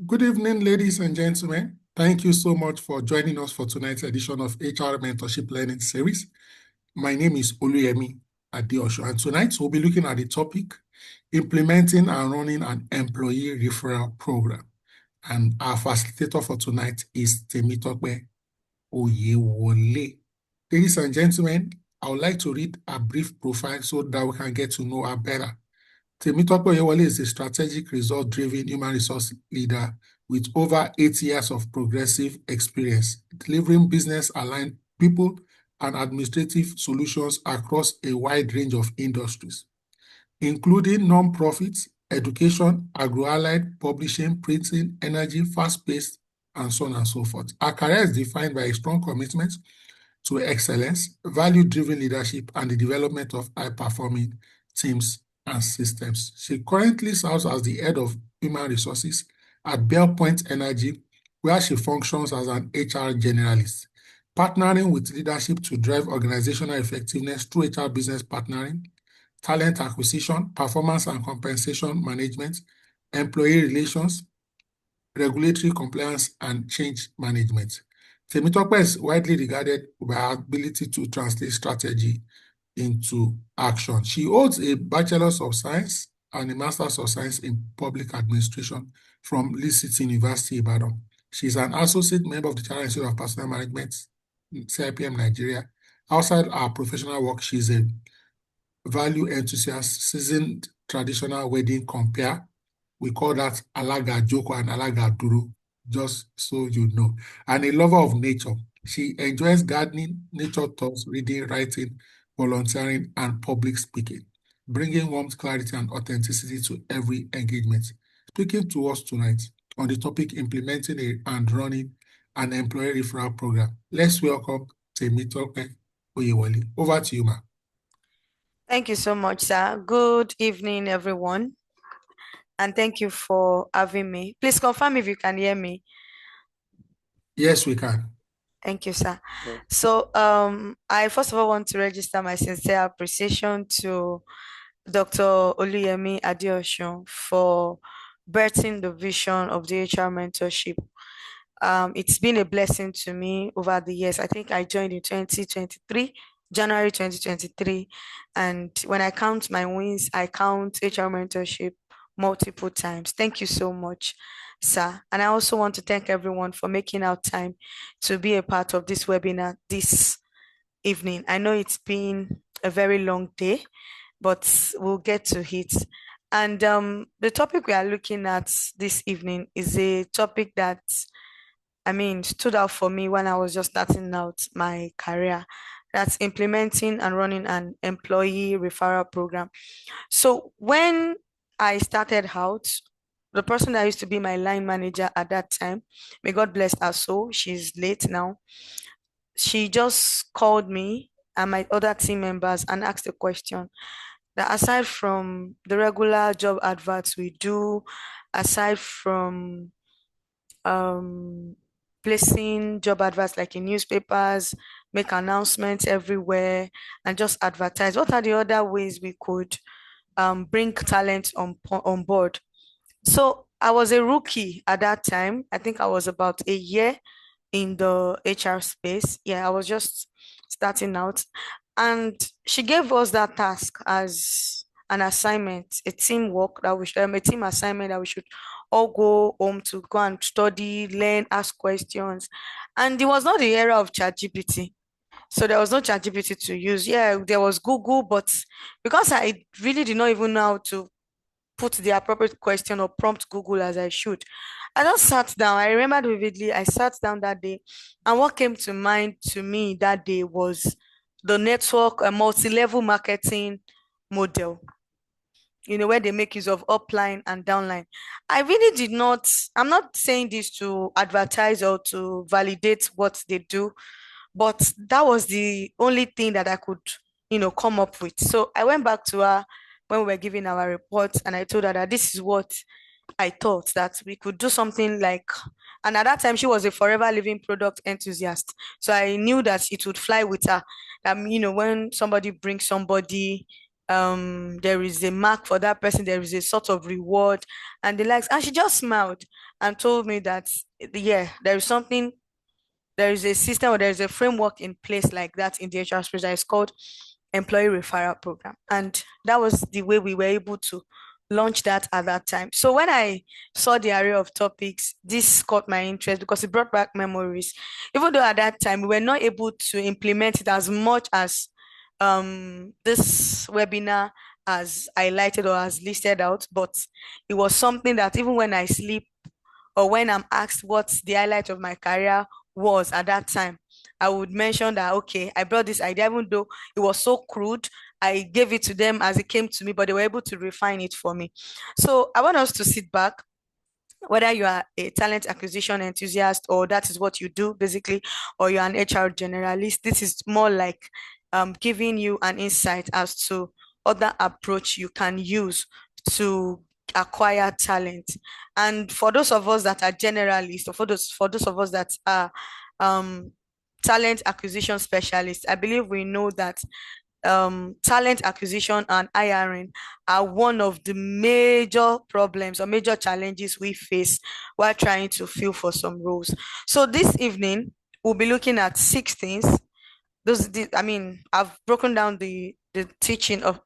Good evening, ladies and gentlemen. Thank you so much for joining us for tonight's edition of HR Mentorship Learning Series. My name is Oluyemi Adeosho, and tonight we'll be looking at the topic, implementing and running an employee referral program. And our facilitator for tonight is Temitope Oyewole. Ladies and gentlemen, I would like to read a brief profile so that we can get to know her better. Temitope Oyewole is a strategic, result-driven human resource leader with over 8 years of progressive experience, delivering business-aligned people and administrative solutions across a wide range of industries, including non-profits, education, agro-allied, publishing, printing, energy, fast-paced, and so on and so forth. Her career is defined by a strong commitment to excellence, value-driven leadership, and the development of high-performing teams and systems. She currently serves as the head of human resources at Bell Point Energy, where she functions as an HR generalist, partnering with leadership to drive organizational effectiveness through HR business partnering, talent acquisition, performance and compensation management, employee relations, regulatory compliance, and change management. Temitope is widely regarded by her ability to translate strategy into action. She holds a Bachelor's of Science and a Master's of Science in Public Administration from Lee City University, Ibadan. She is an associate member of the Chartered Institute of Personnel Management, CIPM Nigeria. Outside her professional work, she is a value enthusiast, seasoned traditional wedding compare. We call that Alaga Joko and Alaga Duro, just so you know. And a lover of nature. She enjoys gardening, nature talks, reading, writing, volunteering, and public speaking, bringing warmth, clarity, and authenticity to every engagement. Speaking to us tonight on the topic implementing and running an employee referral program, let's welcome Temitope Oyewole. Over to you, ma. Thank you so much, sir. Good evening, everyone. And thank you for having me. Please confirm if you can hear me. Yes, we can. Thank you, sir. So, I first of all want to register my sincere appreciation to Dr. Oluyemi Adeosun for birthing the vision of the HR mentorship. It's been a blessing to me over the years. I think I joined in 2023, January 2023. And when I count my wins, I count HR mentorship multiple times. Thank you so much, sir. And I also want to thank everyone for making out time to be a part of this webinar this evening. I know it's been a very long day, but we'll get to it. And the topic we are looking at this evening is a topic that stood out for me when I was just starting out my career. That's implementing and running an employee referral program. So when I started out, the person that used to be my line manager at that time, may God bless her soul, she's late now. She just called me and my other team members and asked a question that aside from the regular job adverts we do, aside from um placing job adverts like in newspapers, make announcements everywhere, and just advertise. What are the other ways we could bring talent on board? So I was a rookie at that time. I think I was about a year in the HR space. Yeah, I was just starting out. And she gave us that task as an assignment, a teamwork that we should, a team assignment that we should all go home to go and study, learn, ask questions. And it was not the era of ChatGPT. So there was no ChatGPT to use. Yeah, there was Google, but because I really did not even know how to put the appropriate question or prompt Google as I should, I just sat down. I remembered vividly, I sat down that day, and what came to mind to me that day was the network, a multi-level marketing model, where they make use of upline and downline. I really did not, I'm not saying this to advertise or to validate what they do, but that was the only thing that I could, come up with. So I went back to her when we were giving our reports and I told her that this is what I thought that we could do something like, and at that time she was a forever living product enthusiast. So I knew that it would fly with her. When somebody brings somebody there is a mark for that person, there is a sort of reward and the likes. And she just smiled and told me that, yeah, there is something, there is a system or there is a framework in place like that in the HR space that is called employee referral program. And that was the way we were able to launch that at that time. So when I saw the array of topics, this caught my interest because it brought back memories. Even though at that time we were not able to implement it as much as this webinar has highlighted or has listed out, but it was something that even when I sleep or when I'm asked what the highlight of my career was at that time, I would mention that, okay, I brought this idea, even though it was so crude, I gave it to them as it came to me, but they were able to refine it for me. So I want us to sit back, whether you are a talent acquisition enthusiast or that is what you do basically, or you're an HR generalist. This is more like giving you an insight as to other approach you can use to acquire talent. And for those of us that are generalists, or for those of us that are um, talent acquisition specialists, I believe we know that talent acquisition and hiring are one of the major problems or major challenges we face while trying to fill for some roles. So this evening, we'll be looking at 6 things. I mean, I've broken down the teaching of,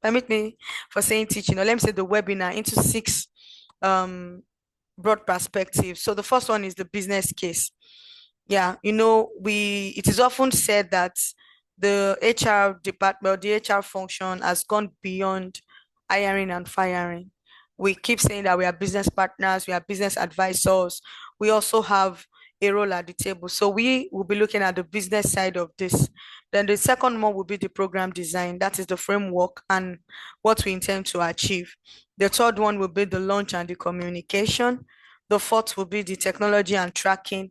permit me for saying teaching, or let me say the webinar into 6 um, broad perspectives. So the first one is the business case. Yeah, it is often said that the HR department or the HR function has gone beyond hiring and firing. We keep saying that we are business partners, we are business advisors. We also have a role at the table. So we will be looking at the business side of this. Then the second one will be the program design. That is the framework and what we intend to achieve. The third one will be the launch and the communication. The fourth will be the technology and tracking.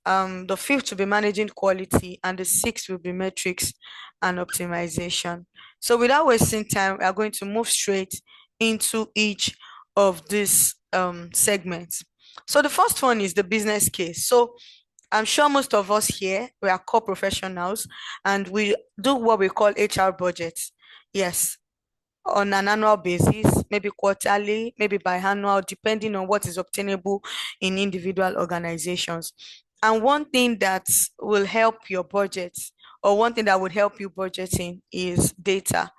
The fifth will be managing quality, and the sixth will be metrics and optimization. So without wasting time, we are going to move straight into each of these segments. So the first one is the business case. So I'm sure most of us here, we are core professionals and we do what we call HR budgets. Yes, on an annual basis, maybe quarterly, maybe biannual, depending on what is obtainable in individual organizations. And one thing that will help your budget, or one thing that would help you budgeting, is data.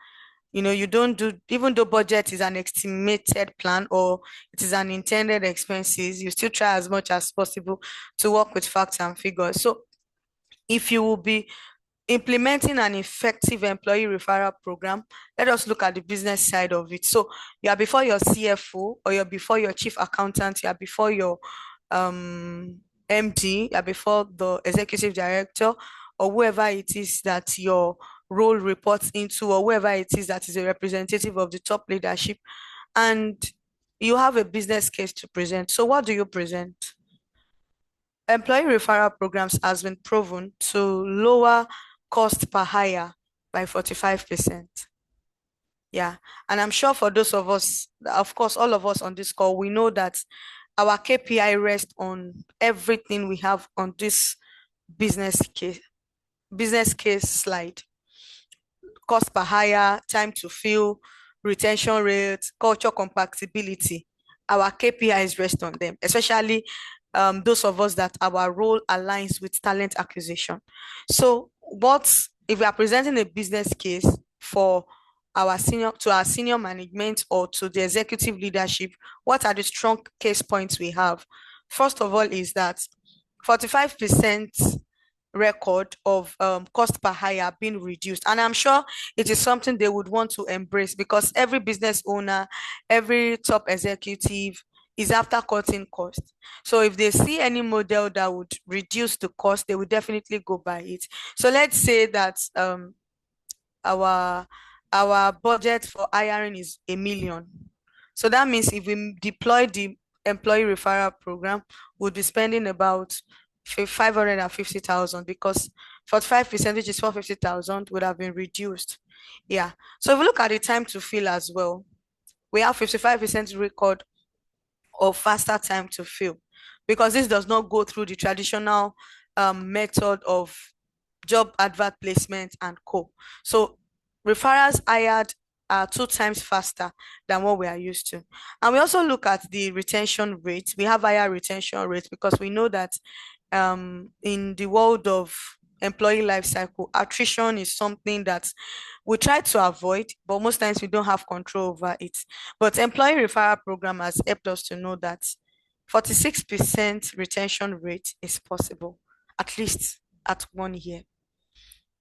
You don't do, even though budget is an estimated plan or it is an intended expenses, you still try as much as possible to work with facts and figures. So if you will be implementing an effective employee referral program, let us look at the business side of it. So you are before your CFO, or you're before your chief accountant, you are before your um, MD, you are before the executive director, or whoever it is that your role reports into, or whoever it is that is a representative of the top leadership, and you have a business case to present. So what do you present? Employee referral programs has been proven to lower cost per hire by 45%. Yeah. And I'm sure for those of us, of course, all of us on this call, we know that our KPI rests on everything we have on this business case, business case slide: cost per hire, time to fill, retention rate, culture compatibility. Our KPIs rest on them, especially those of us that our role aligns with talent acquisition. So, what if we are presenting a business case for our senior management or to the executive leadership? What are the strong case points we have? First of all, is that 45% record of cost per hire being reduced. And I'm sure it is something they would want to embrace, because every business owner, every top executive is after cutting costs. So if they see any model that would reduce the cost, they would definitely go by it. So let's say that our our budget for hiring is 1 million. So that means if we deploy the employee referral program, we'll be spending about 550,000, because 45%, which is 450,000, would have been reduced. Yeah. So if we look at the time to fill as well, we have 55% record of faster time to fill, because this does not go through the traditional method of job advert placement and co. So referrals hired are 2 times faster than what we are used to. And we also look at the retention rate. We have higher retention rates because we know that in the world of employee life cycle, attrition is something that we try to avoid, but most times we don't have control over it. But employee referral program has helped us to know that 46% retention rate is possible, at least at 1 year.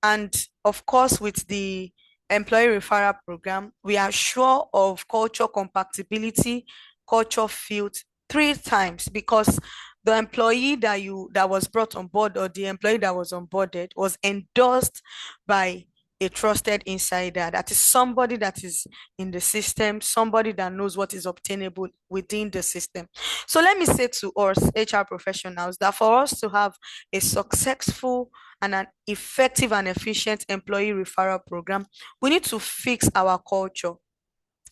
And of course, with the employee referral program, we are sure of culture compatibility, culture fit 3 times, because the employee that was brought on board, or the employee that was onboarded, was endorsed by a trusted insider. That is somebody that is in the system, somebody that knows what is obtainable within the system. So let me say to us HR professionals that for us to have a successful and an effective and efficient employee referral program, we need to fix our culture.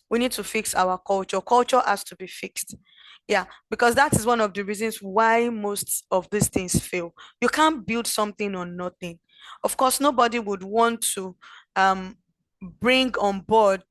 We need to fix our culture. Culture has to be fixed. Yeah, because that is one of the reasons why most of these things fail. You can't build something on nothing. Of course, nobody would want to um, bring on board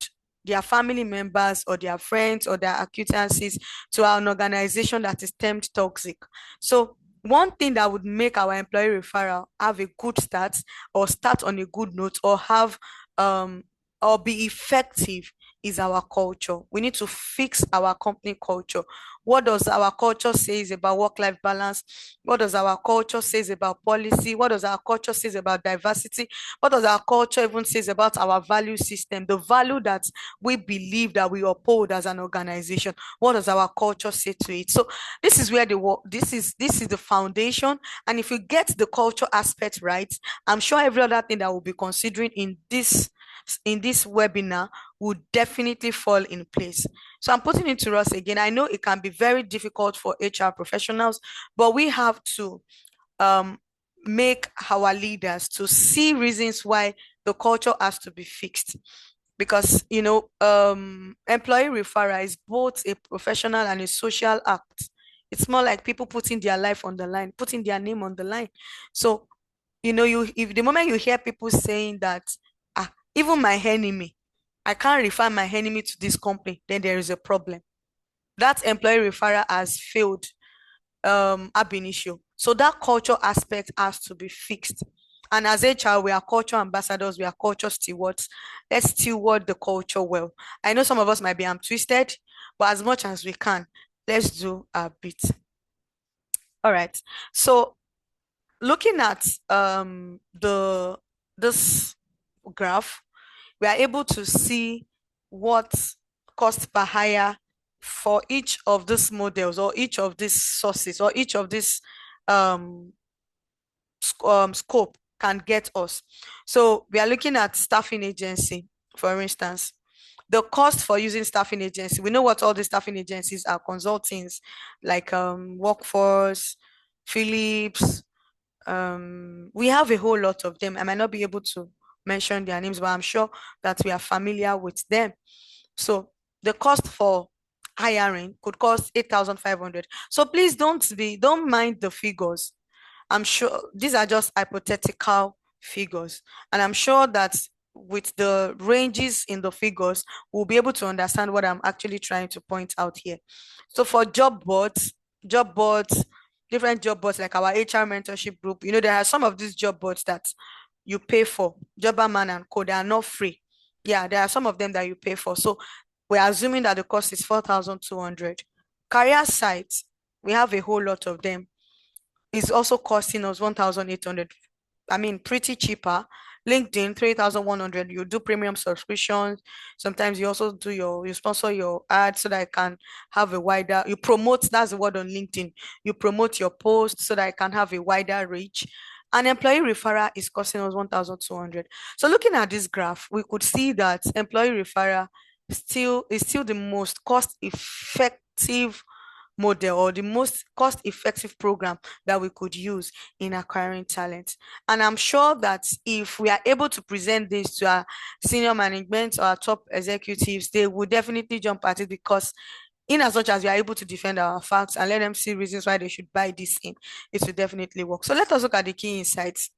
their family members or their friends or their acquaintances to an organization that is termed toxic. So one thing that would make our employee referral have a good start, or start on a good note, or have um or be effective, is our culture. We need to fix our company culture. What does our culture says about work-life balance? What does our culture says about policy? What does our culture says about diversity? What does our culture even says about our value system? The value that we believe that we uphold as an organization. What does our culture say to it? So this is where the work, this is the foundation. And if you get the culture aspect right, I'm sure every other thing that we'll be considering in this webinar would definitely fall in place. So I'm putting it to us again. I know it can be very difficult for HR professionals, but we have to um, make our leaders to see reasons why the culture has to be fixed. Because employee referral is both a professional and a social act. It's more like people putting their life on the line, putting their name on the line. So if the moment you hear people saying that, even my enemy, I can't refer my enemy to this company, then there is a problem. That employee referral has failed ab initio. So that culture aspect has to be fixed. And as HR, we are culture ambassadors, we are culture stewards. Let's steward the culture well. I know some of us might be twisted, but as much as we can, let's do a bit. All right. So looking at this graph, we are able to see what cost per hire for each of these models, or each of these sources, or each of these scope can get us. So we are looking at staffing agency, for instance. The cost for using staffing agency, we know what all the staffing agencies are: consultings like Workforce, Philips. We have a whole lot of them. I might not be able to mention their names, but I'm sure that we are familiar with them. So the cost for hiring could cost 8,500. So please don't mind the figures. I'm sure these are just hypothetical figures. And I'm sure that with the ranges in the figures, we'll be able to understand what I'm actually trying to point out here. So for job boards, different job boards like our HR mentorship group, there are some of these job boards that you pay for, Jobberman and Co. They are not free. Yeah, there are some of them that you pay for. So we're assuming that the cost is 4,200. Career sites, we have a whole lot of them. It's also costing us 1,800. I mean, pretty cheaper. LinkedIn, 3,100. You do premium subscriptions. Sometimes you also you sponsor your ad so that I can have a wider, you promote, that's the word on LinkedIn. You promote your post so that I can have a wider reach. An employee referral is costing us 1,200. So looking at this graph, we could see that employee referral is still the most cost effective model, or the most cost effective program that we could use in acquiring talent. And I'm sure that if we are able to present this to our senior management or our top executives, they will definitely jump at it, because in as much as we are able to defend our facts and let them see reasons why they should buy this in, it will definitely work. So let us look at the key insights.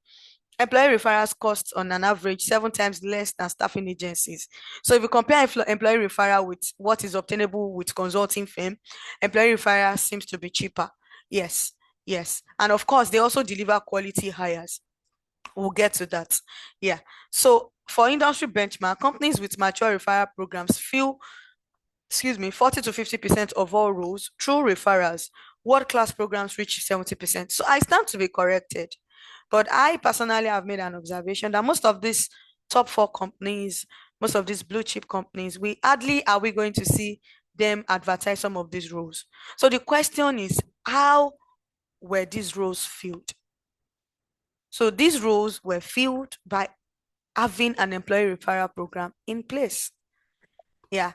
Employee referrals cost on an average 7 times less than staffing agencies. So if you compare employee referral with what is obtainable with consulting firm, employee referral seems to be cheaper. Yes, yes. And of course, they also deliver quality hires. We'll get to that. Yeah. So for industry benchmark, companies with mature referral programs fill, 40 to 50% of all roles through referrals. World-class programs reach 70%. So I stand to be corrected. But I personally have made an observation that most of these top four companies, most of these blue chip companies, we hardly are we going to see them advertise some of these roles. So the question is, how were these roles filled? So these roles were filled by having an employee referral program in place. Yeah.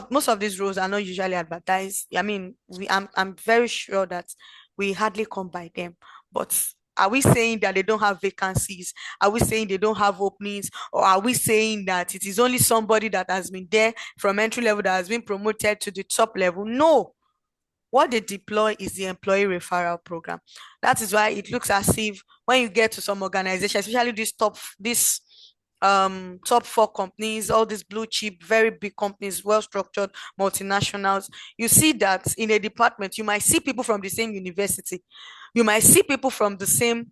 Most of these roles are not usually advertised. I mean, I'm very sure that we hardly come by them. But are we saying that they don't have vacancies? Are we saying they don't have openings? Or are we saying that it is only somebody that has been there from entry level that has been promoted to the top level? No. What they deploy is the employee referral program. That is why it looks as if when you get to some organizations, especially this top four companies, all these blue chip, very big companies, well structured multinationals, you see that in a department, you might see people from the same university, you might see people from the same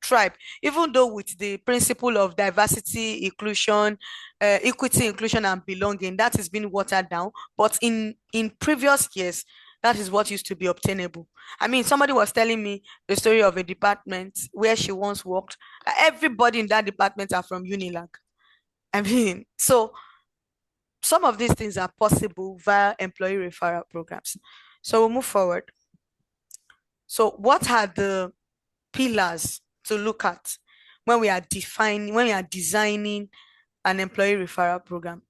tribe, even though with the principle of diversity, inclusion, equity, inclusion, and belonging, that has been watered down. But in previous years, that is what used to be obtainable. I mean, somebody was telling me the story of a department where she once worked. Everybody in that department are from Unilag. I mean, so some of these things are possible via employee referral programs. So we'll move forward. So what are the pillars to look at when we are designing an employee referral program?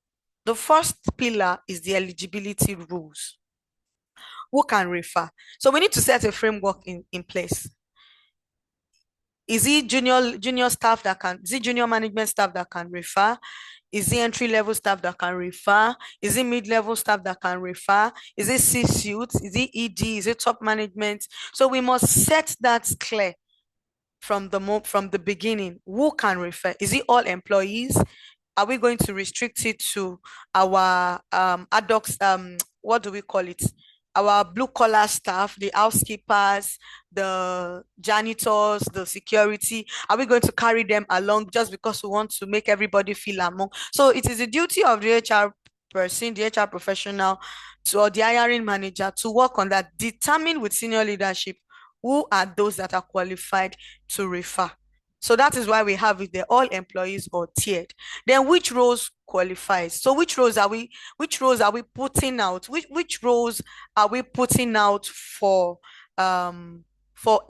The first pillar is the eligibility rules. Who can refer? So we need to set a framework in place. Is it junior staff that can, is it junior management staff that can refer? Is it entry level staff that can refer? Is it mid level staff that can refer? Is it C-suite? Is it ED? Is it top management? So we must set that clear from the beginning. Who can refer? Is it all employees? Are we going to restrict it to our ad hoc, what do we call it? Our blue collar staff, the housekeepers, the janitors, the security? Are we going to carry them along just because we want to make everybody feel among? So it is the duty of the HR person, the HR professional, or the hiring manager to work on that, determine with senior leadership who are those that are qualified to refer. So that is why we have it there, all employees or tiered. Then which roles qualifies? So which roles are we putting out? Which roles are we putting out for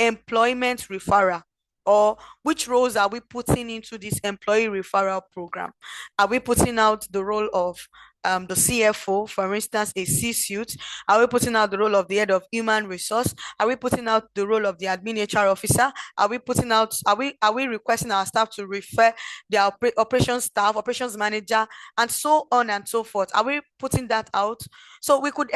employment referral? Or which roles are we putting into this employee referral program? Are we putting out the role of the CFO, for instance, a C-suite? Are we putting out the role of the head of human resource? Are we putting out the role of the admin HR officer? Are we requesting our staff to refer their operations staff, operations manager, and so on and so forth? Are we putting that out? So we could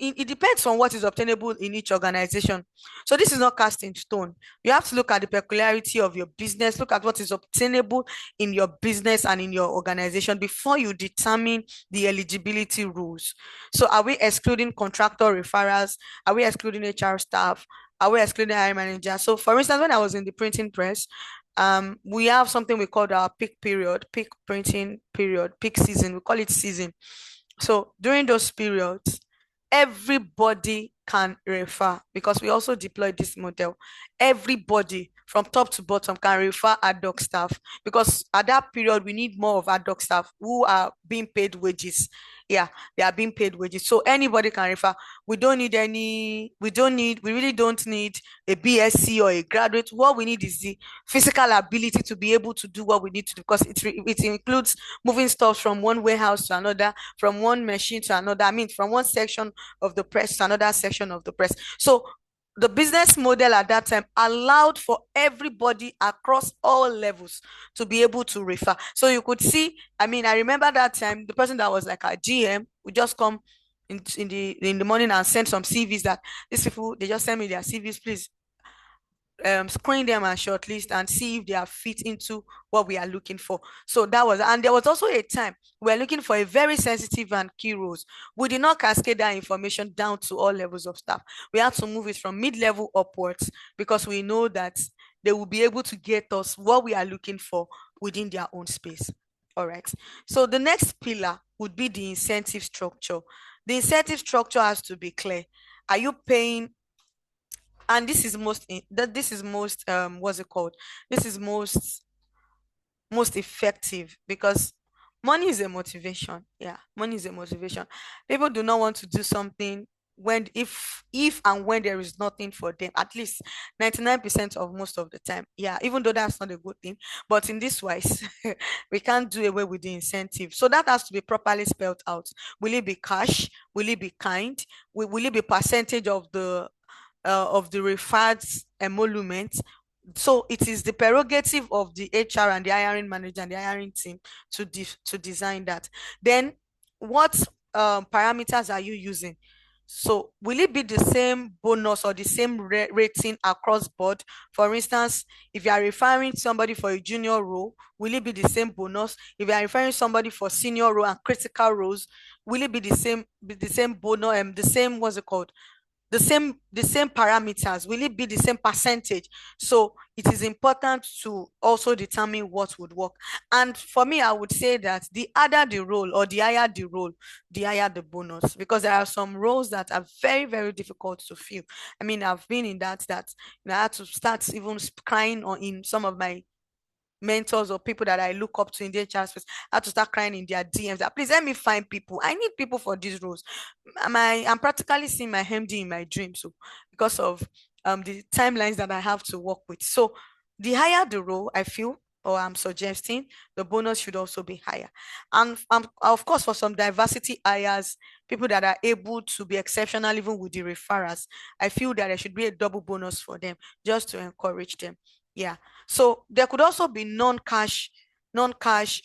it depends on what is obtainable in each organization. So this is not cast in stone. You have to look at the peculiarity of your business, look at what is obtainable in your business and in your organization before you determine the eligibility rules. So are we excluding contractor referrals? Are we excluding HR staff? Are we excluding hiring manager? So for instance, when I was in the printing press, we have something we call our peak period, peak printing period, peak season. We call it season. So during those periods, everybody can refer because we also deploy this model. Everybody from top to bottom can refer ad hoc staff because at that period we need more of ad hoc staff who are being paid wages. Yeah, they are being paid wages. So anybody can refer. We really don't need a BSc or a graduate. What we need is the physical ability to be able to do what we need to do because it includes moving stuff from one warehouse to another, from one machine to another. I mean, from one section of the press to another section of the press. So the business model at that time allowed for everybody across all levels to be able to refer. So you could see, I mean, I remember that time, the person that was like a GM would just come in the morning and send some CVs that these people, they just send me their CVs, please screen them and shortlist and see if they are fit into what we are looking for. So that was, and there was also a time we are looking for a very sensitive and key roles. We did not cascade that information down to all levels of staff. We had to move it from mid-level upwards because we know that they will be able to get us what we are looking for within their own space. All right. So the next pillar would be the incentive structure. The incentive structure has to be clear. Are you paying, and this is most what's it called, this is most effective because money is a motivation. Yeah, money is a motivation. People do not want to do something when, if and when there is nothing for them, at least 99% of most of the time. Yeah, even though that's not a good thing, but in this wise we can't do away with the incentive, so that has to be properly spelled out. Will it be cash? Will it be kind? Will it be percentage of the referred emolument? So it is the prerogative of the HR and the hiring manager and the hiring team to design that. Then what parameters are you using? So will it be the same bonus or the same rating across board? For instance, if you are referring somebody for a junior role, will it be the same bonus? If you are referring somebody for senior role and critical roles, will it be the same bonus, the same, what's it called, the same parameters? Will it be the same percentage? So it is important to also determine what would work. And for me, I would say that the harder the role or the higher the role, the higher the bonus, because there are some roles that are very, very difficult to fill. I mean, I've been in that I had to start even crying on in some of my mentors or people that I look up to in their chat space. I had to start crying in their DMs that please let me find people. I need people for these roles. I'm practically seeing my MD in my dreams, so because of the timelines that I have to work with. So the higher the role, I feel, or I'm suggesting, the bonus should also be higher. And of course, for some diversity hires, people that are able to be exceptional even with the referrals, I feel that there should be a double bonus for them just to encourage them. Yeah. So there could also be non-cash, non-cash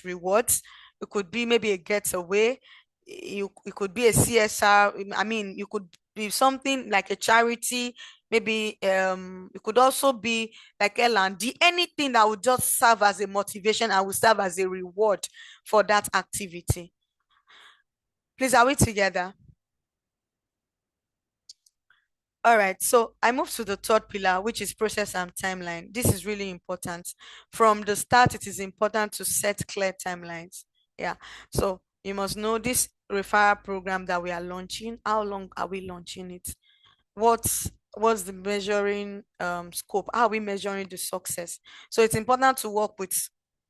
rewards. It could be maybe a getaway. It could be a CSR. I mean, you could be something like a charity. Maybe it could also be like L&D, anything that would just serve as a motivation and will serve as a reward for that activity. Please, are we together? All right, so I move to the third pillar, which is process and timeline. This is really important. From the start, it is important to set clear timelines. Yeah, so you must know this referral program that we are launching. How long are we launching it? What's the measuring scope? How are we measuring the success? So it's important to work with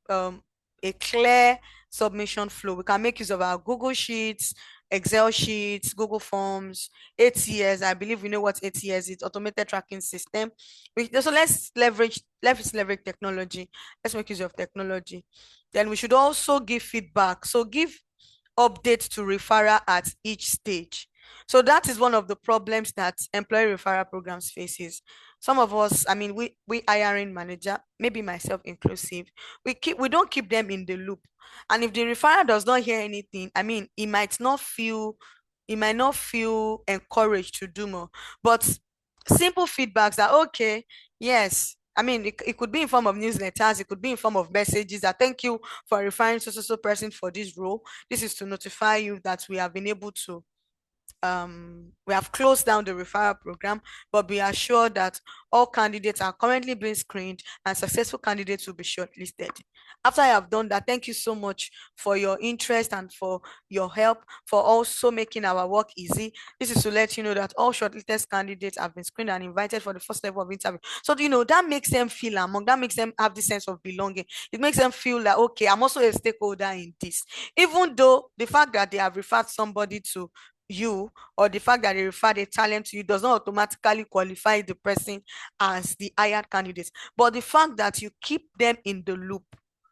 um a clear submission flow. We can make use of our Google Sheets, Excel sheets, Google Forms, ATS. I believe we know what ATS is, automated tracking system. So let's leverage technology. Let's make use of technology. Then we should also give feedback. So give updates to referrer at each stage. So that is one of the problems that employee referral programs faces. Some of us, I mean, we hiring manager, maybe myself inclusive, we don't keep them in the loop. And if the referrer does not hear anything, I mean, he might not feel encouraged to do more. But simple feedbacks that okay, yes. I mean, it could be in form of newsletters, it could be in form of messages that thank you for referring so person for this role. This is to notify you that we have been able to we have closed down the referral program, but be assured that all candidates are currently being screened and successful candidates will be shortlisted. After I have done that, thank you so much for your interest and for your help, for also making our work easy. This is to let you know that all shortlisted candidates have been screened and invited for the first level of interview. So, that makes them feel among, that makes them have this sense of belonging. It makes them feel like, okay, I'm also a stakeholder in this. Even though the fact that they have referred somebody to you, or the fact that they referred a talent to you, does not automatically qualify the person as the hired candidate. But the fact that you keep them in the loop,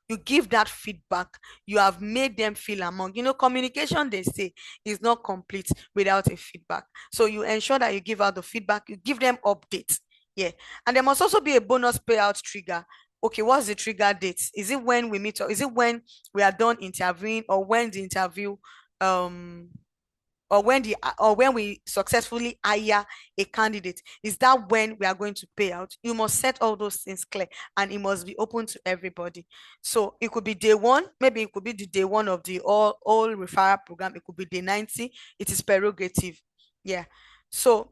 you give that feedback, you have made them feel among. Communication, they say, is not complete without a feedback. So you ensure that you give out the feedback, you give them updates. Yeah. And there must also be a bonus payout trigger. Okay, what's the trigger date? Is it when we meet, or is it when we are done interviewing, or when the interview or when we successfully hire a candidate, is that when we are going to pay out? You must set all those things clear, and it must be open to everybody. So it could be day one, maybe it could be the day one of the all referral program, it could be day 90. It is prerogative. Yeah. So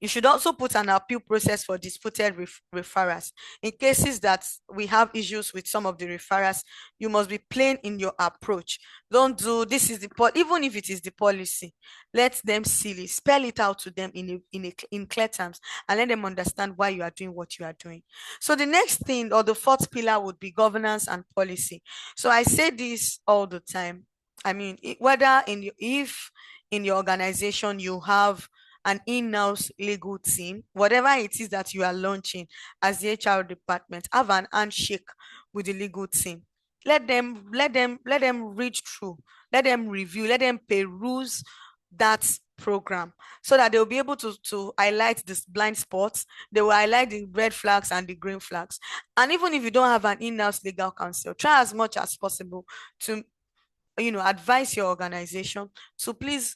you should also put an appeal process for disputed referrals. In cases that we have issues with some of the referrals, you must be plain in your approach. Don't do this is the even if it is the policy, let them see it, spell it out to them in clear terms, and let them understand why you are doing what you are doing. So the next thing, or the fourth pillar, would be governance and policy. So I say this all the time. I mean, whether if in your organization you have an in-house legal team, whatever it is that you are launching as the HR department, have an handshake with the legal team. Let them read through, let them review, let them peruse that program, so that they'll be able to highlight this blind spots. They will highlight the red flags and the green flags. And even if you don't have an in-house legal counsel, try as much as possible to advise your organization to please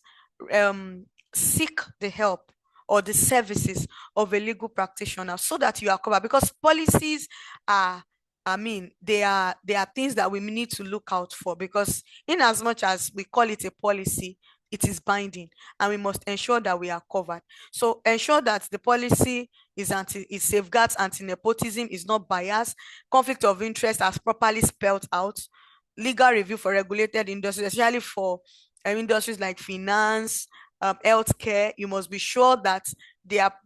um, seek the help or the services of a legal practitioner, so that you are covered. Because policies are, I mean, they are things that we need to look out for, because in as much as we call it a policy, it is binding, and we must ensure that we are covered. So ensure that the policy is safeguards anti-nepotism, is not biased, conflict of interest as properly spelled out, legal review for regulated industries, especially for industries like finance, healthcare. You must be sure that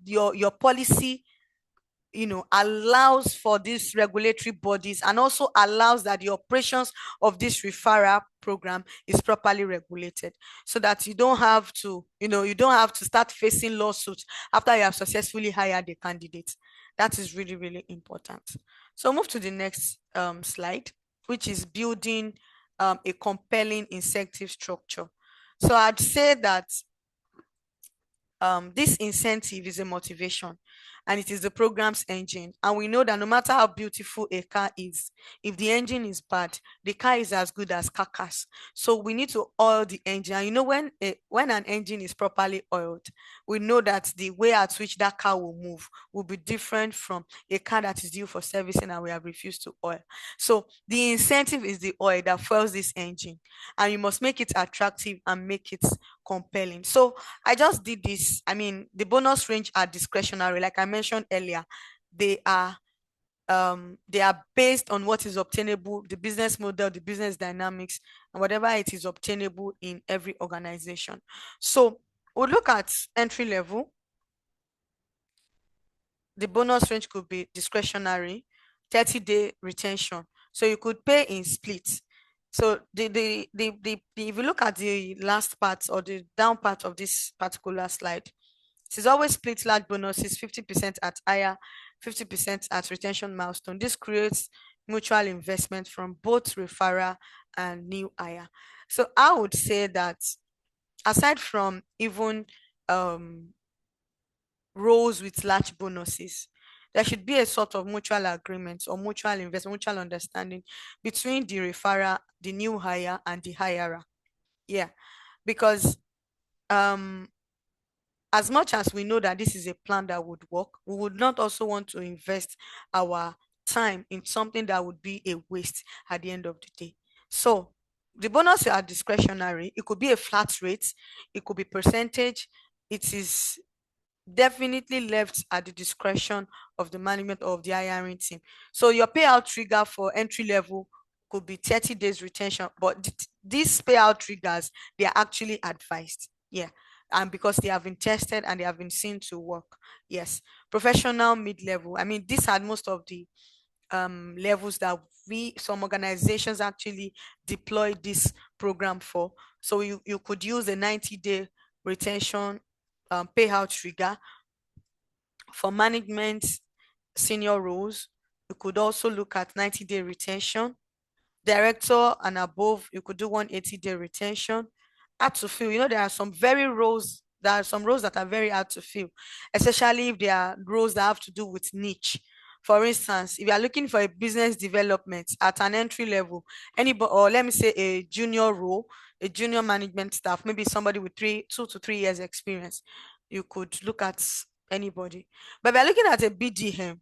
your policy allows for these regulatory bodies, and also allows that the operations of this referral program is properly regulated, so that you don't have to start facing lawsuits after you have successfully hired a candidate. That is really, really important. So move to the next slide, which is building a compelling incentive structure. So I'd say that this incentive is a motivation, and it is the program's engine. And we know that no matter how beautiful a car is, if the engine is bad, the car is as good as carcass. So we need to oil the engine. And when an engine is properly oiled, we know that the way at which that car will move will be different from a car that is due for servicing and we have refused to oil. So the incentive is the oil that fuels this engine, and you must make it attractive and make it compelling. So I just did this. I mean, the bonus range are discretionary, like I mentioned earlier. They are based on what is obtainable, the business model, the business dynamics, and whatever it is obtainable in every organization. So we'll look at entry level. The bonus range could be discretionary, 30-day retention. So you could pay in splits. So if you look at the last part or the down part of this particular slide, it is always split large bonuses, 50% at higher, 50% at retention milestone. This creates mutual investment from both referral and new hire. So I would say that aside from even roles with large bonuses, there should be a sort of mutual agreement or mutual investment, mutual understanding between the referrer, the new hire, and the hirer. Yeah, because as much as we know that this is a plan that would work, we would not also want to invest our time in something that would be a waste at the end of the day. So the bonus are discretionary. It could be a flat rate, it could be percentage. It is definitely left at the discretion of the management of the hiring team. So your payout trigger for entry level could be 30 days retention, but these payout triggers, they are actually advised. Yeah. And because they have been tested and they have been seen to work. Yes. Professional mid-level. I mean, these are most of the levels that some organizations actually deploy this program for. So you could use a 90-day retention payout trigger. For management senior roles, you could also look at 90-day retention. Director and above, you could do 180-day retention. Hard to fill. There are some roles that are very hard to fill, especially if they are roles that have to do with niche. For instance, if you are looking for a business development at an entry level, anybody, or let me say a junior role, a junior management staff, maybe somebody with 2 to 3 years experience, you could look at anybody. But we're looking at a BDM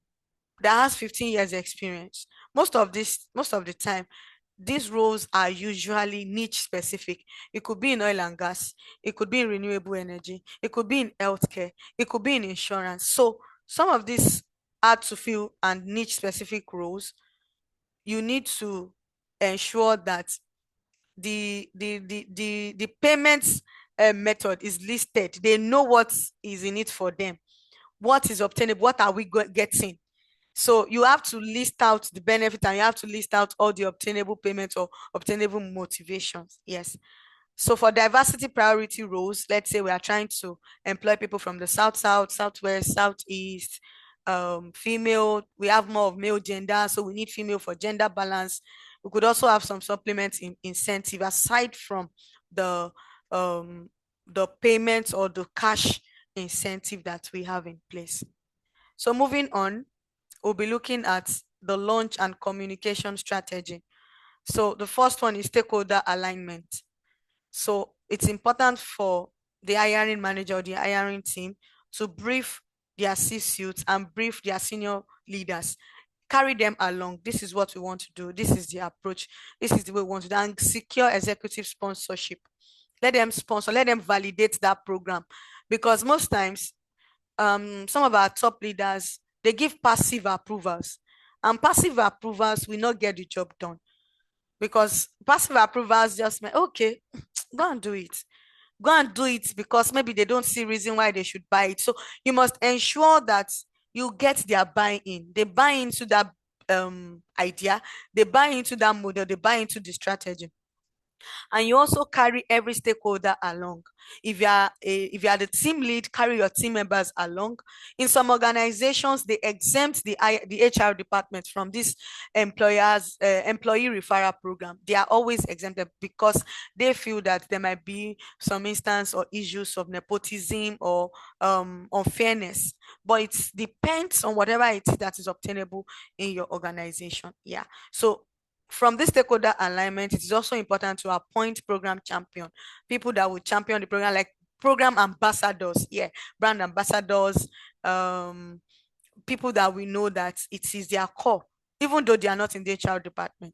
that has 15 years experience. Most of the time, these roles are usually niche specific. It could be in oil and gas, it could be in renewable energy, it could be in healthcare, it could be in insurance. So some of these hard to fill and niche specific roles, you need to ensure that the payments method is listed. They know what is in it for them, what is obtainable, what are we getting. So you have to list out the benefit, and you have to list out all the obtainable payments or obtainable motivations. Yes. So for diversity priority roles, let's say we are trying to employ people from the south, southwest, southeast, female. We have more of male gender, so we need female for gender balance. We could also have some supplements in incentive aside from the um the payments or the cash incentive that we have in place. So moving on, we'll be looking at the launch and communication strategy. So the first one is stakeholder alignment. So it's important for the hiring manager or the hiring team to brief their C-suites and brief their senior leaders. Carry them along. This is what we want to do. This is the approach. This is the way we want to do. And secure executive sponsorship. Let them sponsor. Let them validate that program, because most times, some of our top leaders, they give passive approvals, and passive approvals will not get the job done, because passive approvals just mean, okay, go and do it. Go and do it because maybe they don't see reason why they should buy it. So you must ensure that you get their buy-in. They buy into that idea, they buy into that model, they buy into the strategy. And you also carry every stakeholder along. If you are the team lead, carry your team members along. In some organizations, they exempt the HR department from this employee referral program. They are always exempted because they feel that there might be some instance or issues of nepotism or unfairness. But it depends on whatever it is that is obtainable in your organization. Yeah. So from this stakeholder alignment, it is also important to appoint program champion, people that will champion the program, like program ambassadors. Yeah, brand ambassadors, people that we know that it is their core, even though they are not in the HR department.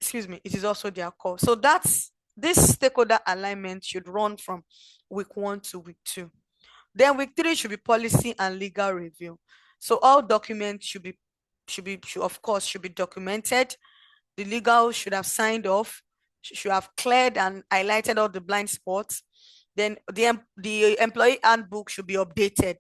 Excuse me, it is also their core. So that's this stakeholder alignment should run from week 1 to week 2. Then week 3 should be policy and legal review. So all documents should of course be documented. The legal should have signed off, should have cleared and highlighted all the blind spots. Then the employee handbook should be updated.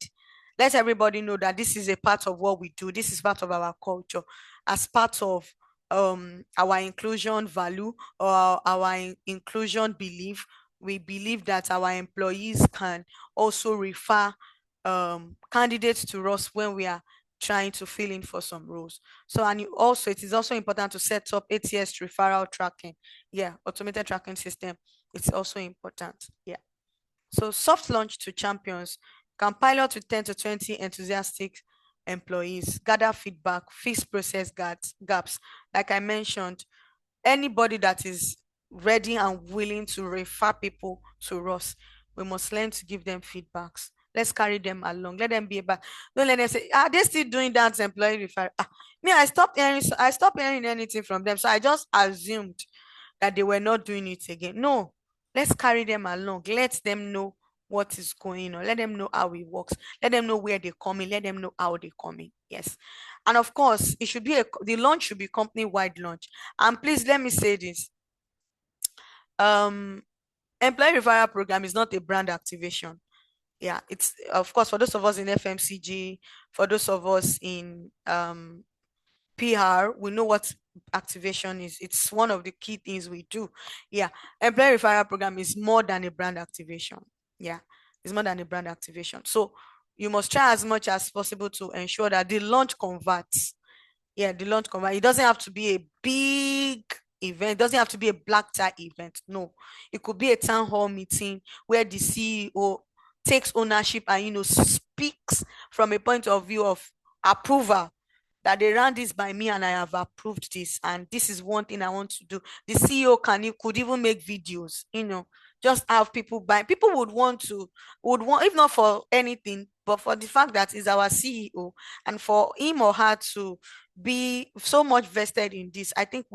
Let everybody know that this is a part of what we do. This is part of our culture, as part of our inclusion value or our inclusion belief. We believe that our employees can also refer candidates to us when we are trying to fill in for some roles. So, and it is also important to set up ATS referral tracking. Yeah, automated tracking system. It's also important. Yeah. So soft launch to champions, can pilot with 10 to 20 enthusiastic employees, gather feedback, fix process gaps. Like I mentioned, anybody that is ready and willing to refer people to us, we must learn to give them feedbacks. Let's carry them along. Let them be able. Don't let them say, "Are they still doing that employee referral?" Me, I stopped hearing anything from them, so I just assumed that they were not doing it again. No, let's carry them along. Let them know what is going on. Let them know how it works. Let them know where they're coming. Let them know how they're coming. Yes. And of course, it should be the launch should be company-wide launch. And please let me say this. Employee referral program is not a brand activation. Yeah, it's of course for those of us in FMCG, for those of us in PR, we know what activation is. It's one of the key things we do. Yeah, employee referral program is more than a brand activation. Yeah, it's more than a brand activation. So you must try as much as possible to ensure that the launch converts. Yeah, the launch converts. It doesn't have to be a big event. It doesn't have to be a black tie event. No, it could be a town hall meeting where the CEO takes ownership and speaks from a point of view of approval. that they ran this by me and I have approved this, and this is one thing I want to do. The CEO could even make videos, just have people buy. People would want, if not for anything, but for the fact that he's our CEO, and for him or her to be so much vested in this. I think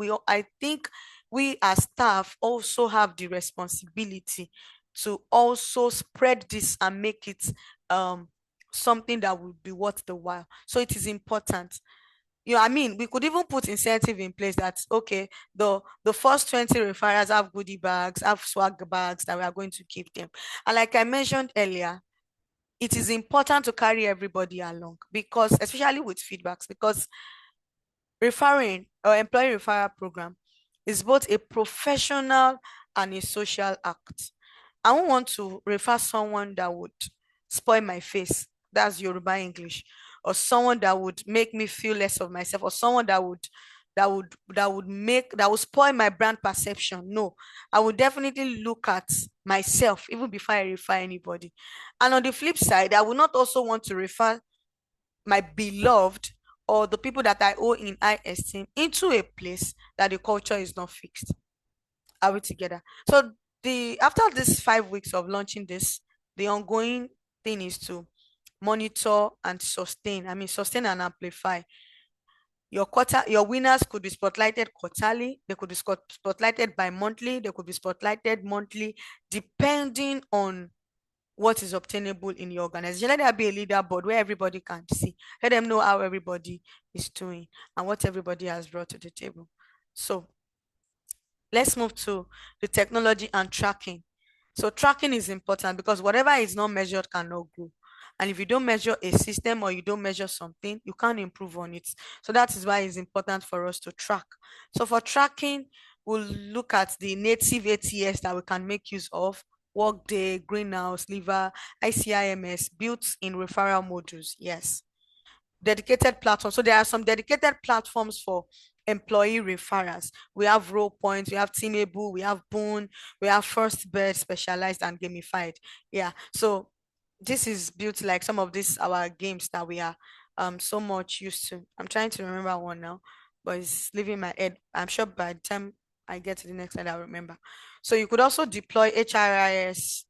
we as staff also have the responsibility to also spread this and make it something that would be worth the while. So it is important. I mean, we could even put incentive in place that, okay, the first 20 referrals have goodie bags, have swag bags that we are going to give them. And like I mentioned earlier, it is important to carry everybody along, because especially with feedbacks, because referring or employee referral program is both a professional and a social act. I won't want to refer someone that would spoil my face. That's Yoruba English. Or someone that would make me feel less of myself, or someone that would spoil my brand perception. No, I would definitely look at myself even before I refer anybody. And on the flip side, I would not also want to refer my beloved or the people that I owe in high esteem into a place that the culture is not fixed. Are we together? So the after this 5 weeks of launching this, the ongoing thing is to monitor and sustain. I mean, sustain and amplify. Your winners could be spotlighted quarterly, they could be spotlighted bi-monthly, they could be spotlighted monthly, depending on what is obtainable in your organization. Let there be a leaderboard where everybody can see. Let them know how everybody is doing and what everybody has brought to the table. So let's move to the technology and tracking. So tracking is important because whatever is not measured cannot grow. And if you don't measure a system or you don't measure something, you can't improve on it. So that is why it's important for us to track. So for tracking, we'll look at the native ATS that we can make use of: Workday, Greenhouse, Liver, ICIMS, built in referral modules. Yes. Dedicated platforms. So there are some dedicated platforms for employee referrals. We have Role Points, we have Teamable, we have Boon, we have First Bird, specialized and gamified. Yeah. So this is built like some of these our games that we are so much used to. I'm trying to remember one now, but it's leaving my head. I'm sure by the time I get to the next slide, I'll remember. So you could also deploy HRIS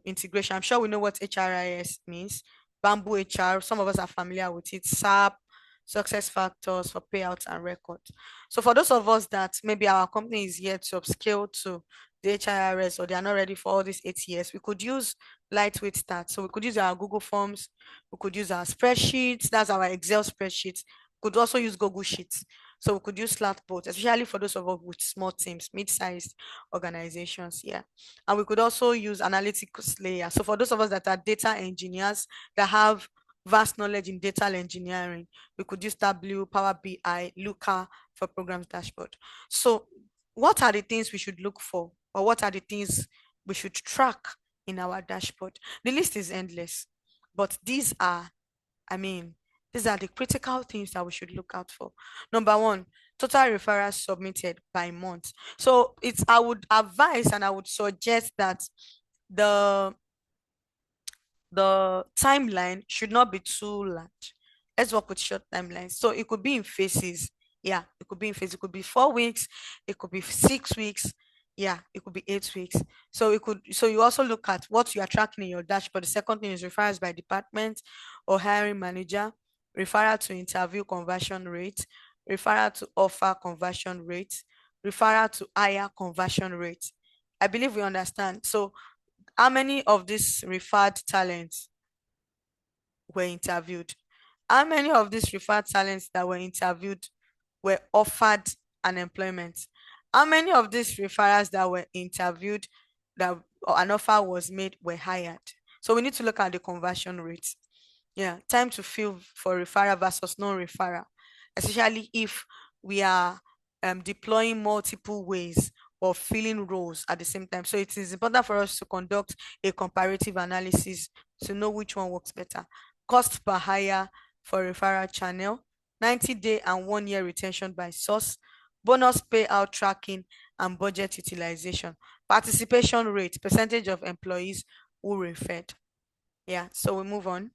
integration. I'm sure we know what HRIS means. Bamboo HR, some of us are familiar with it. SAP, success factors for payouts and records. So for those of us that maybe our company is yet to upscale to the HRIS, or they are not ready for all these ATS, we could use lightweight stats. So we could use our Google Forms, we could use our spreadsheets, that's our Excel spreadsheets. We could also use Google Sheets. So we could use Slackboard, especially for those of us with small teams, mid-sized organizations. Yeah. And we could also use analytics layer. So for those of us that are data engineers that have vast knowledge in data engineering, we could use Tableau, Power BI, Looker for programs dashboard. So what are the things we should look for, or what are the things we should track in our dashboard? The list is endless, but I mean, these are the critical things that we should look out for. Number one, total referrals submitted by month. So I would advise and I would suggest that the the timeline should not be too large. Let's work with short timelines. So it could be in phases. Yeah, it could be in phases. It could be 4 weeks, it could be 6 weeks, yeah, it could be 8 weeks. So you also look at what you are tracking in your dashboard. The second thing is referrals by department or hiring manager, referral to interview conversion rate, referral to offer conversion rate, referral to hire conversion rate. I believe we understand. So how many of these referred talents were interviewed? How many of these referred talents that were interviewed were offered an employment? How many of these referrals that were interviewed that an offer was made were hired? So we need to look at the conversion rate. Yeah, time to fill for referral versus non-referral, especially if we are deploying multiple ways of filling roles at the same time. So it is important for us to conduct a comparative analysis to know which one works better. Cost per hire for referral channel, 90-day and 1 year retention by source, bonus payout tracking, and budget utilization. Participation rate, percentage of employees who referred. Yeah, so we move on.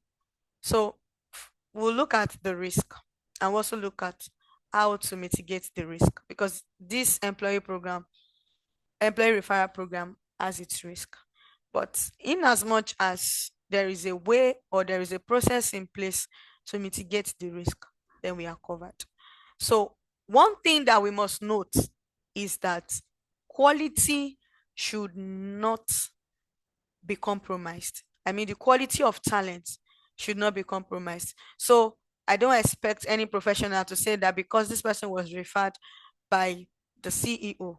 So we'll look at the risk. and also look at how to mitigate the risk, because this employee referral program has its risk. But in as much as there is a way or there is a process in place to mitigate the risk, then we are covered. So one thing that we must note is that quality should not be compromised. I mean, the quality of talent should not be compromised. So I don't expect any professional to say that because this person was referred by the CEO,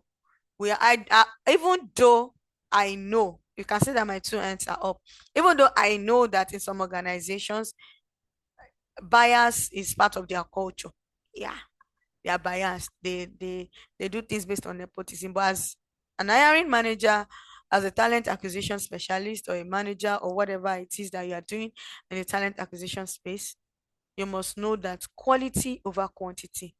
even though I know, you can say that my two ends are up, even though I know that in some organizations bias is part of their culture. Yeah, they are biased. They do things based on nepotism. But as an hiring manager, as a talent acquisition specialist or a manager or whatever it is that you are doing in the talent acquisition space, you must know that quality over quantity.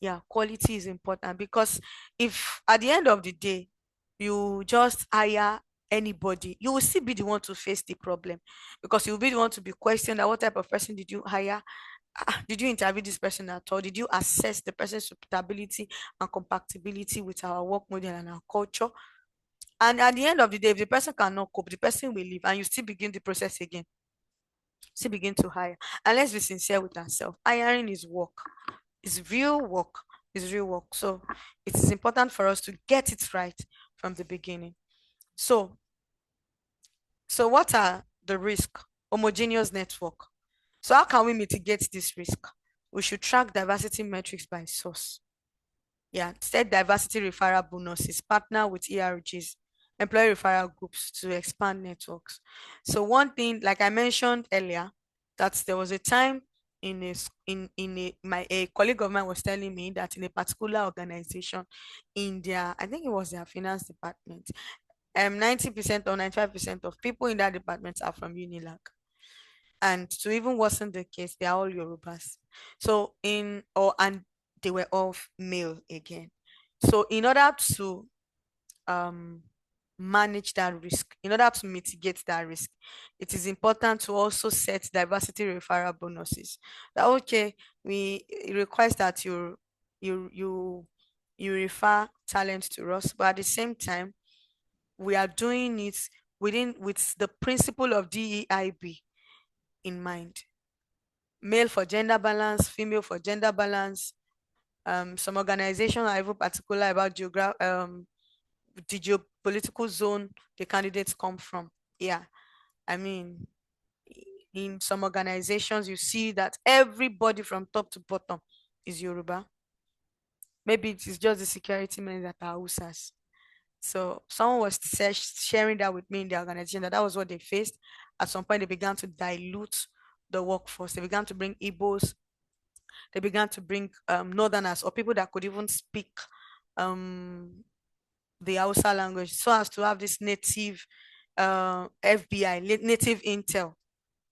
Yeah, quality is important, because if at the end of the day you just hire anybody, you will still be the one to face the problem, because you will be the one to be questioned that what type of person did you hire. Did you interview this person at all? Did you assess the person's suitability and compatibility with our work model and our culture? And at the end of the day, if the person cannot cope, the person will leave and you still begin the process again. Still begin to hire. And let's be sincere with ourselves. Hiring is work. It's real work. It's real work. So it is important for us to get it right from the beginning. So, so what are the risk? Homogeneous network. So how can we mitigate this risk? We should track diversity metrics by source. Yeah, set diversity referral bonuses, partner with ERGs, employee referral groups to expand networks. So one thing, like I mentioned earlier, that there was a time in a colleague of mine was telling me that in a particular organization, in their, I think it was their finance department, 90% or 95% of people in that department are from Unilag. And to even worsen the case, they are all Yorubas. So and they were all male again. So in order to um manage that risk, in order to mitigate that risk, it is important to also set diversity referral bonuses. That okay, it requires that you you you refer talent to us, but at the same time, we are doing it with the principle of DEIB in mind. Male for gender balance, female for gender balance. Some organizations are even particular about the geopolitical zone the candidates come from. Yeah, I mean, in some organizations, you see that everybody from top to bottom is Yoruba. Maybe it is just the security men that are Usas. So someone was sharing that with me in the organization, that was what they faced. At some point, they began to dilute the workforce. They began to bring Igbos. They began to bring Northerners or people that could even speak um, the Hausa language, so as to have this native FBI, native intel.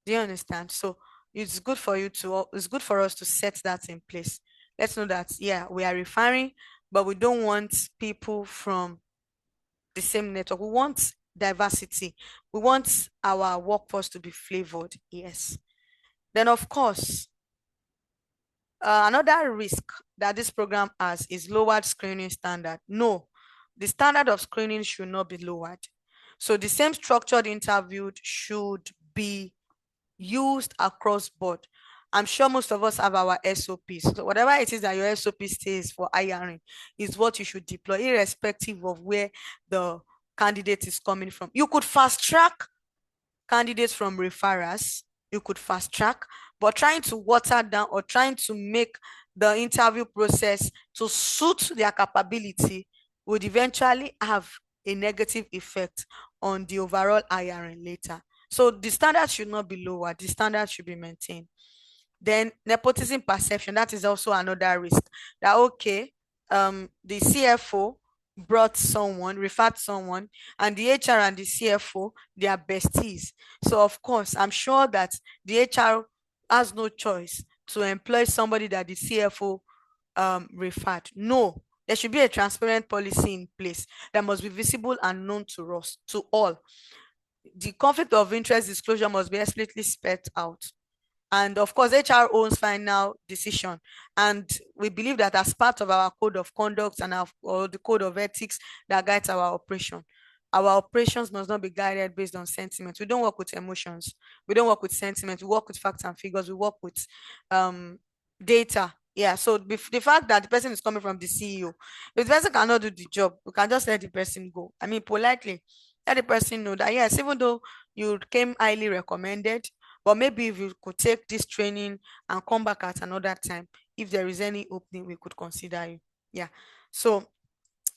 Do you understand? So it's good for us to set that in place. Let's know that, yeah, we are referring, but we don't want people from the same network. We want diversity. We want our workforce to be flavored. Yes. Then, of course, another risk that this program has is lowered screening standard. No, the standard of screening should not be lowered. So the same structured interview should be used across board. I'm sure most of us have our SOPs. So whatever it is that your SOP says for hiring is what you should deploy, irrespective of where the candidate is coming from. You could fast track candidates from referrals, you could fast track, but trying to water down or trying to make the interview process to suit their capability would eventually have a negative effect on the overall hiring later. So the standard should not be lower, the standard should be maintained. Then nepotism perception, that is also another risk. That okay, the CFO brought someone, referred someone, and the HR and the CFO, they are besties. So of course, I'm sure that the HR has no choice to employ somebody that the CFO referred. No, there should be a transparent policy in place that must be visible and known to us, to all. The conflict of interest disclosure must be explicitly spelled out. And of course, HR owns final decision. And we believe that as part of our code of conduct and or the code of ethics that guides our operations must not be guided based on sentiment. We don't work with emotions. We don't work with sentiment. We work with facts and figures. We work with um, data. Yeah. So the fact that the person is coming from the CEO, if the person cannot do the job, we can just let the person go. I mean, politely let the person know that yes, even though you came highly recommended, but maybe if you could take this training and come back at another time, if there is any opening, we could consider you. Yeah. So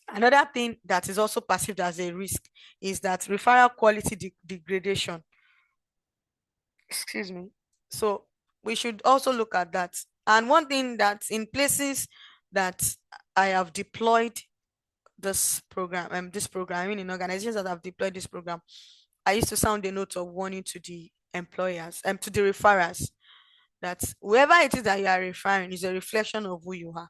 another thing that is also perceived as a risk is that referral quality degradation. Excuse me. So we should also look at that. And one thing that in places that I have deployed I mean in organizations that have deployed this program, I used to sound a note of warning to the employers and to the referrers that whoever it is that you are referring is a reflection of who you are.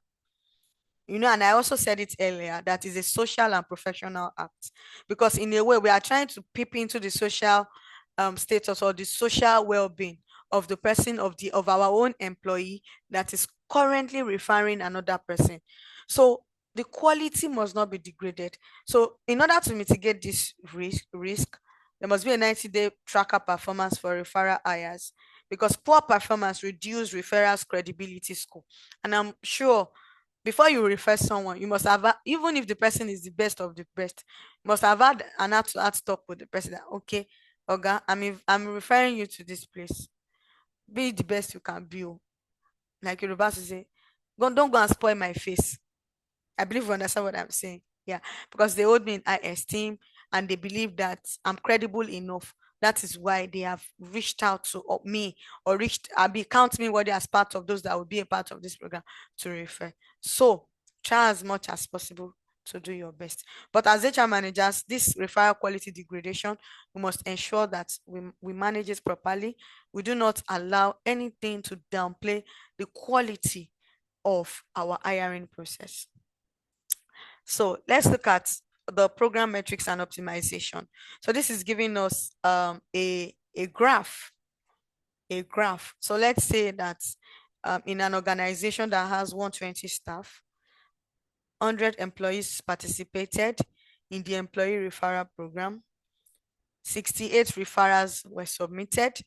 And I also said it earlier that is a social and professional act, because in a way we are trying to peep into the social status or the social well-being of the person of our own employee that is currently referring another person. So the quality must not be degraded. So in order to mitigate this risk, there must be a 90-day tracker performance for referral hires, because poor performance reduce referrals credibility score. And I'm sure before you refer someone, you must have, even if the person is the best of the best, you must have had an heart talk with the person that, okay, Oga, I'm referring you to this place. Be the best you can be. Like you're about to say, don't go and spoil my face. I believe you understand what I'm saying. Yeah, because they hold me in high esteem and they believe that I'm credible enough. That is why they have reached out to me or I'll be count me worthy as part of those that will be a part of this program to refer. So try as much as possible to do your best. But as HR managers, this referral quality degradation, we must ensure that we manage it properly. We do not allow anything to downplay the quality of our hiring process. So let's look at the program metrics and optimization. So this is giving us a graph. So let's say that in an organization that has 120 staff, 100 employees participated in the employee referral program. 68 referrals were submitted.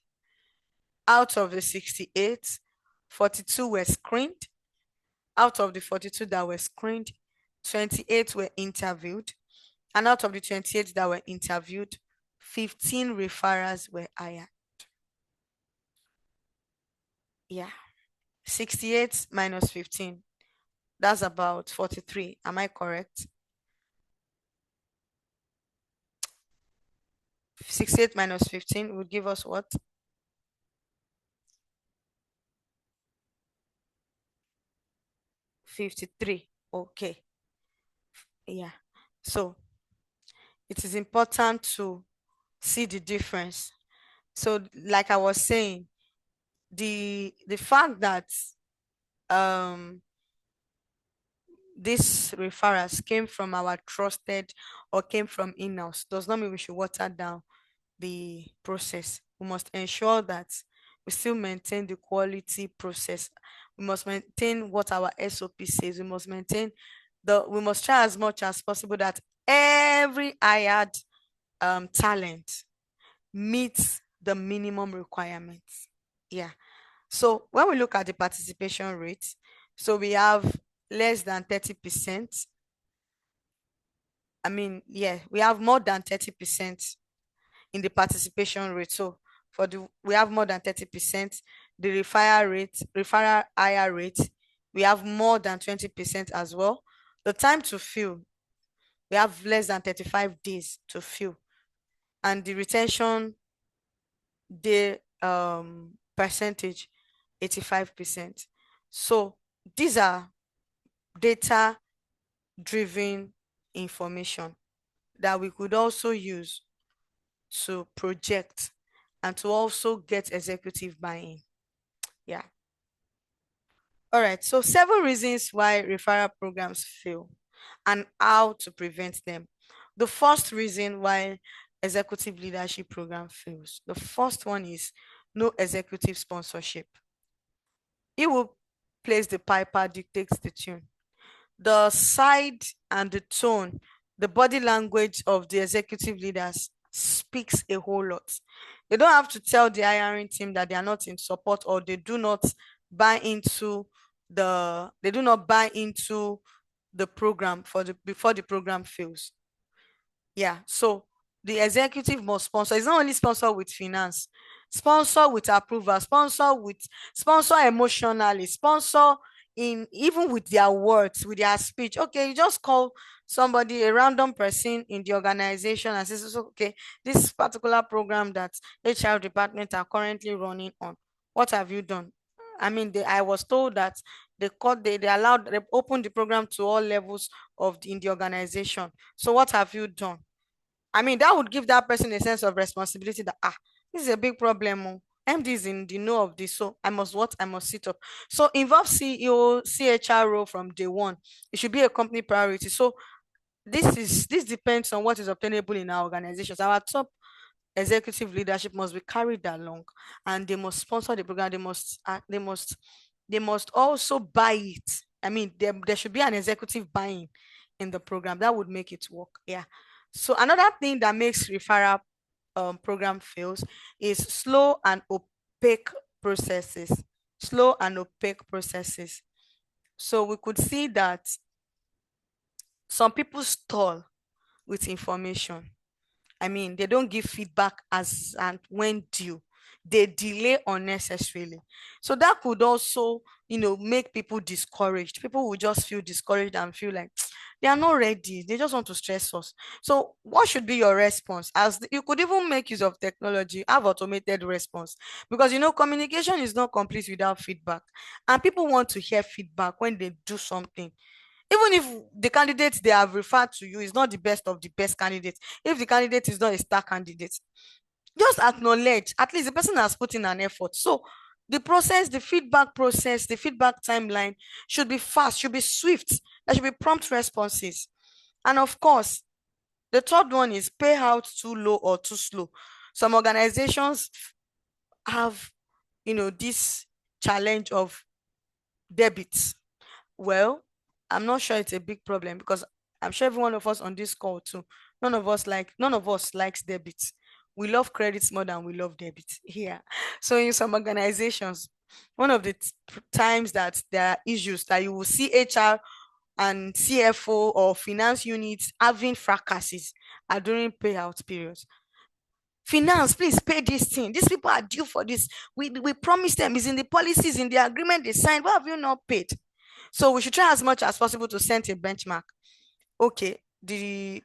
Out of the 68, 42 were screened. Out of the 42 that were screened, 28 were interviewed. And out of the 28 that were interviewed, 15 referrals were hired. Yeah. 68 minus 15. That's about 43. Am I correct? 68 minus 15 would give us what? 53. Okay. Yeah. So it is important to see the difference. So like I was saying, the fact that um these referrals came from our trusted or came from in-house does not mean we should water down the process. We must ensure that we still maintain the quality process. We must maintain what our SOP says. We must try as much as possible that every hired talent meets the minimum requirements. Yeah. So when we look at the participation rate, so we have less than 30%. I mean, yeah, we have more than 30% in the participation rate. So we have more than 30%. The referral higher rate, we have more than 20% as well. The time to fill, we have less than 35 days to fill. And the retention day percentage, 85%. So these are data driven information that we could also use to project and to also get executive buy-in. Yeah. All right. So 7 reasons why referral programs fail and how to prevent them. The first reason why executive leadership program fails. The first one is no executive sponsorship. He will place the piper, dictates the tune. The side and the tone, the body language of the executive leaders speaks a whole lot. They don't have to tell the hiring team that they are not in support, or they do not buy into the program for the before the program fails. Yeah. So the executive must sponsor. It's not only sponsor with finance, sponsor with approval, sponsor emotionally, sponsor in even with their words, with their speech. Okay, you just call somebody, a random person in the organization, and say, "So, okay, this particular program that HR department are currently running on, what have you done?" I mean, I was told that they opened the program to all levels in the organization. So what have you done? I mean, that would give that person a sense of responsibility that, this is a big problem. Oh. MD is in the know of this, so I must what? I must sit up. So involve CEO, CHR role from day one. It should be a company priority. So this depends on what is obtainable in our organizations. Our top executive leadership must be carried along, and they must sponsor the program. They must also buy it. I mean, there should be an executive buying in the program that would make it work. Yeah. So another thing that makes referral program fails is processes slow and opaque processes. So we could see that some people stall with information. I mean, they don't give feedback as and when due. They delay unnecessarily. So that could also, make people discouraged. People will just feel discouraged and feel like they are not ready. They just want to stress us. So what should be your response? You could even make use of technology, have automated response, because communication is not complete without feedback. And people want to hear feedback when they do something. Even if the candidate they have referred to you is not the best of the best candidates, if the candidate is not a star candidate, just acknowledge at least the person has put in an effort. So the feedback timeline should be fast, should be swift. There should be prompt responses. And of course, the third one is payout too low or too slow. Some organizations have, this challenge of debits. Well, I'm not sure it's a big problem, because I'm sure every one of us on this call too, none of us likes debits. We love credits more than we love debits here. So in some organizations, one of the times that there are issues that you will see HR and CFO or finance units having fracasses are during payout periods. Finance, please pay this thing. These people are due for this. We promised them. It's in the policies, in the agreement they signed. Why have you not paid? So we should try as much as possible to set a benchmark. Okay, the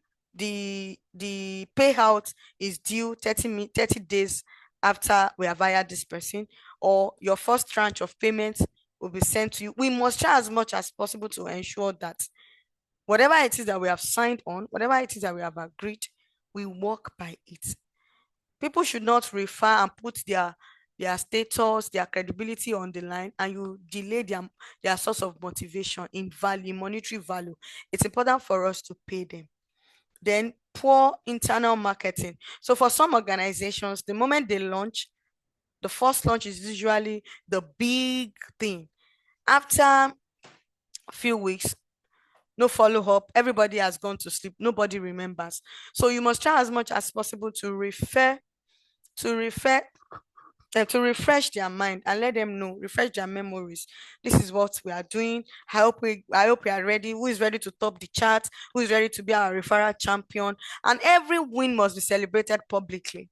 payout is due 30 days after we have hired this person, or your first tranche of payment will be sent to you. We must try as much as possible to ensure that whatever it is that we have signed on, whatever it is that we have agreed, we work by it. People should not refer and put their status, their credibility on the line, and you delay their source of motivation in value, monetary value. It's important for us to pay them. Then poor internal marketing. So for some organizations, the moment they launch, the first launch is usually the big thing. After a few weeks, no follow-up, everybody has gone to sleep, nobody remembers. So you must try as much as possible to refer to refresh their mind and let them know, refresh their memories. This is what we are doing. I hope we are ready. Who is ready to top the chart? Who is ready to be our referral champion? And every win must be celebrated publicly.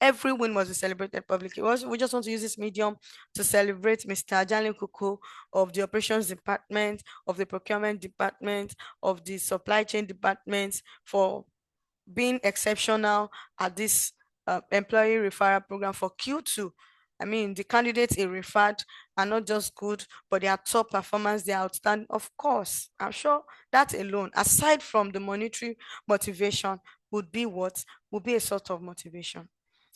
Every win must be celebrated publicly. We just want to use this medium to celebrate Mr. Ajani Kuku of the operations department, of the procurement department, of the supply chain department for being exceptional at this employee referral program for Q2. I mean, the candidates he referred are not just good, but they are top performance, they are outstanding. Of course, I'm sure that alone, aside from the monetary motivation, would be a sort of motivation.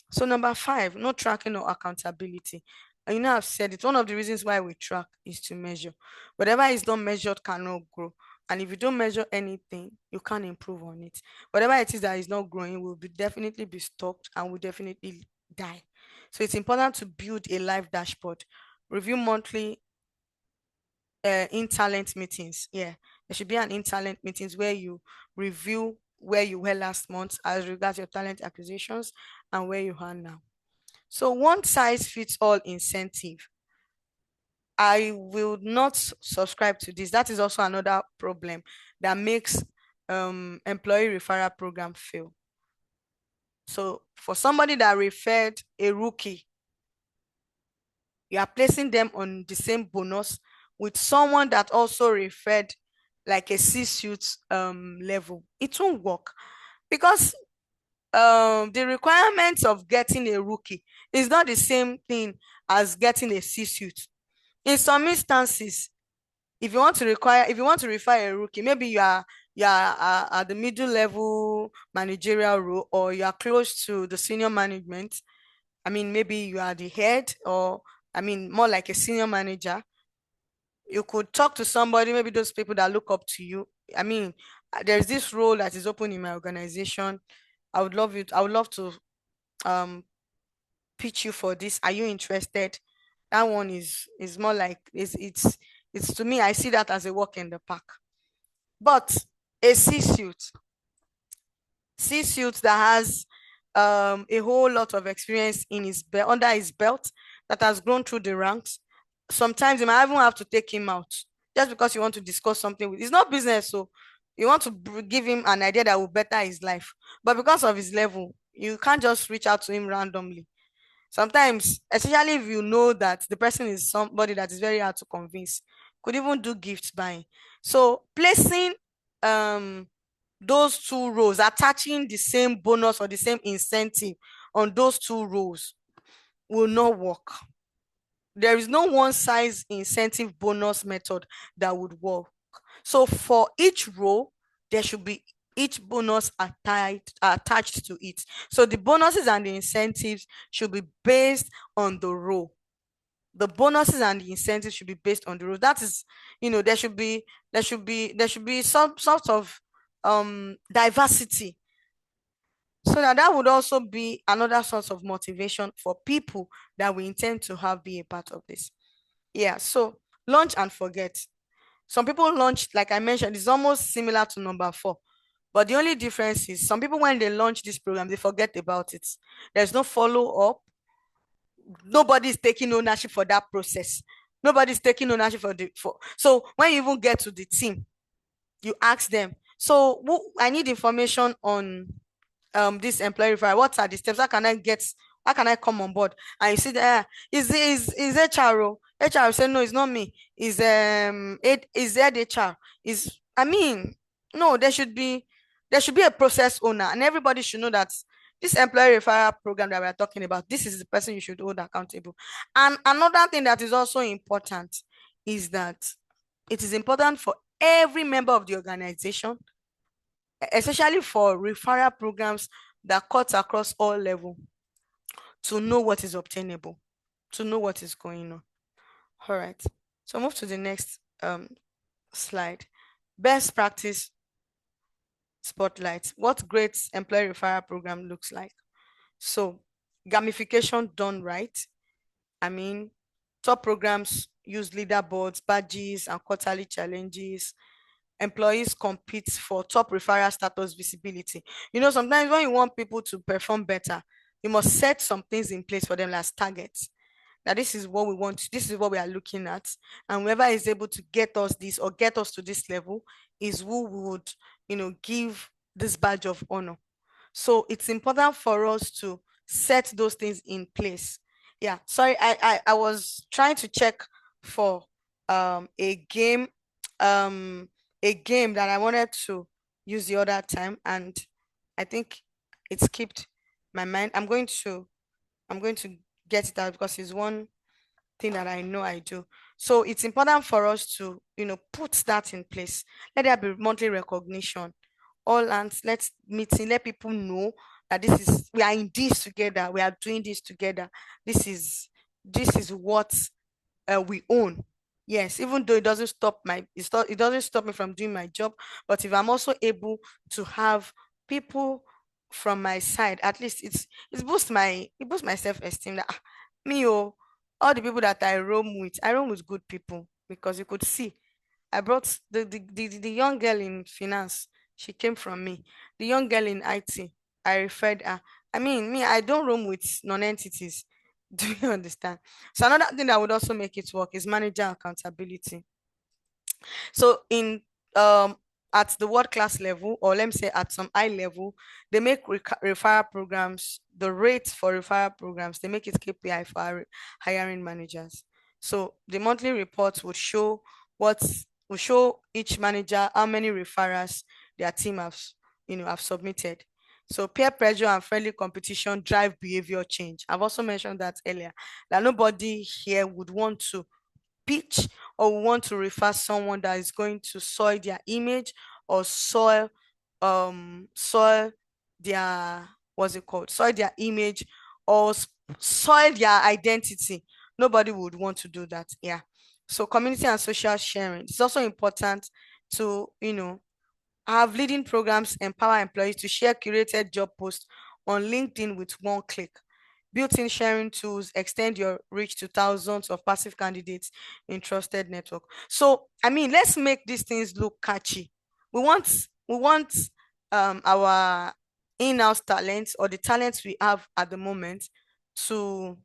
So number five, no tracking or accountability. And I've said it. One of the reasons why we track is to measure. Whatever is not measured cannot grow. And if you don't measure anything, you can't improve on it. Whatever it is that is not growing will definitely be stopped and will definitely die. So it's important to build a live dashboard, review monthly in talent meetings. Yeah, there should be an in talent meetings where you review where you were last month as regards your talent acquisitions and where you are now. So one size fits all incentive, I will not subscribe to this. That is also another problem that makes employee referral program fail. So for somebody that referred a rookie, you are placing them on the same bonus with someone that also referred like a C-suite level. It won't work because the requirements of getting a rookie is not the same thing as getting a C-suite. In some instances, if you want to refer a rookie, maybe you are at the middle level managerial role, or you are close to the senior management. I mean, maybe you are the head, or I mean, more like a senior manager. You could talk to somebody, maybe those people that look up to you. I mean, there's this role that is open in my organization. I would love to um pitch you for this. Are you interested? That one is more like it's to me, I see that as a walk in the park. But a C-suit that has a whole lot of experience in his under his belt, that has grown through the ranks. Sometimes you might even have to take him out just because you want to discuss something with. It's not business, so you want to give him an idea that will better his life. But because of his level, you can't just reach out to him randomly. Sometimes, especially if you know that the person is somebody that is very hard to convince, could even do gift buying. So placing um those two roles, attaching the same bonus or the same incentive on those two roles will not work. There is no one size incentive bonus method that would work. So for each role, there should be each bonus attached to it. So the bonuses and the incentives should be based on the role. The bonuses and the incentives should be based on the role. That is, there should be some sort of diversity, so that would also be another source of motivation for people that we intend to have be a part of this. Yeah, so launch and forget. Some people launch, like I mentioned, is almost similar to number 4. But the only difference is some people, when they launch this program, they forget about it. There's no follow up. Nobody's taking ownership for that process. Nobody's taking ownership for. So when you even get to the team, you ask them. So I need information on this employee referral. What are the steps? How can I come on board? And you see there, is HR. HR say no, it's not me. Is that HR? Is I mean, no, there should be a process owner, and everybody should know that this employee referral program that we are talking about, this is the person you should hold accountable. And another thing that is also important is that it is important for every member of the organization, especially for referral programs that cut across all levels, to know what is obtainable, to know what is going on. All right. So move to the next slide. Best practice spotlight. What great employee referral program looks like. So gamification done right. I mean, top programs use leaderboards, badges, and quarterly challenges. Employees compete for top referral status visibility. Sometimes when you want people to perform better, you must set some things in place for them as targets. Now, this is what we want, this is what we are looking at. And whoever is able to get us this or get us to this level is who would, give this badge of honor. So it's important for us to set those things in place. Yeah, sorry, I was trying to check for a game, um a game that I wanted to use the other time, and I think it skipped my mind. I'm going to get it out because it's one thing that I know I do. So it's important for us to, put that in place. Let there be monthly recognition. All hands, let's meeting, let people know that we are in this together. We are doing this together. This is what we own. Yes, even though it doesn't stop me from doing my job, but if I'm also able to have people from my side, at least it boosts my self-esteem that me, oh, all the people that I roam with good people, because you could see I brought the young girl in finance. She came from me. The young girl in IT, I referred her. I mean, me, I don't roam with non-entities. Do you understand? So another thing that would also make it work is manager accountability. So in um at the world class level, or let me say at some high level, they make referral programs, the rates for referral programs, they make it KPI for hiring managers. So the monthly reports would show what will show each manager how many referrals their team have submitted. So peer pressure and friendly competition drive behavior change. I've also mentioned that earlier, that nobody here would want to pitch or want to refer someone that is going to soil their image or soil their, what's it called, soil their image, or soil their identity. Nobody would want to do that. Yeah. So community and social sharing, it's also important to have leading programs empower employees to share curated job posts on LinkedIn with one click. Built-in sharing tools extend your reach to thousands of passive candidates in trusted network. So, I mean, let's make these things look catchy. We want our in-house talents, or the talents we have at the moment, to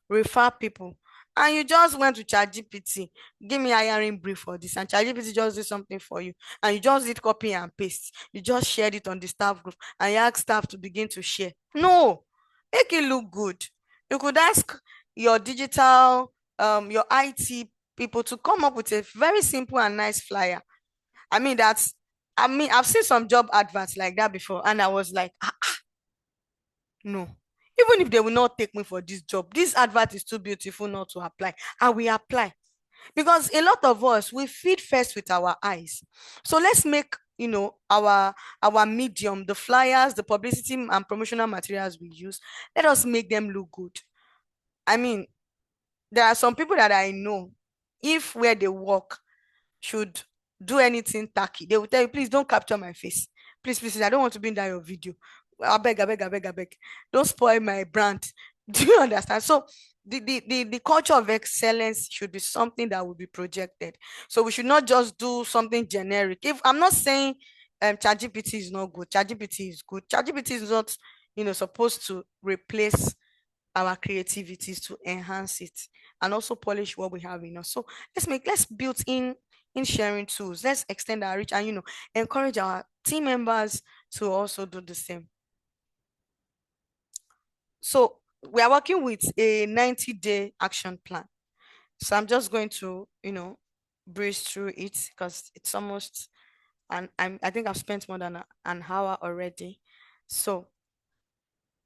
refer people. And you just went to ChatGPT, give me a hiring brief for this, and ChatGPT just do something for you. And you just did copy and paste. You just shared it on the staff group, and you ask staff to begin to share. No, make it look good. You could ask your your IT people to come up with a very simple and nice flyer. I mean, I've seen some job adverts like that before, and I was like, no. Even if they will not take me for this job, this advert is too beautiful not to apply. I will apply. Because a lot of us, we feed first with our eyes. So let's make, our medium, the flyers, the publicity and promotional materials we use, let us make them look good. I mean, there are some people that I know, if where they work should do anything tacky, they will tell you, please don't capture my face. Please, I don't want to be in that your video. I beg. Don't spoil my brand. Do you understand? So the culture of excellence should be something that will be projected. So we should not just do something generic. If I'm not saying ChatGPT is not good, ChatGPT is good. ChatGPT is not, supposed to replace our creativities, to enhance it and also polish what we have in us. So let's build in sharing tools. Let's extend our reach and encourage our team members to also do the same. So we are working with a 90-day action plan. So I'm just going to, breeze through it because it's almost, and I think I've spent more than an hour already. So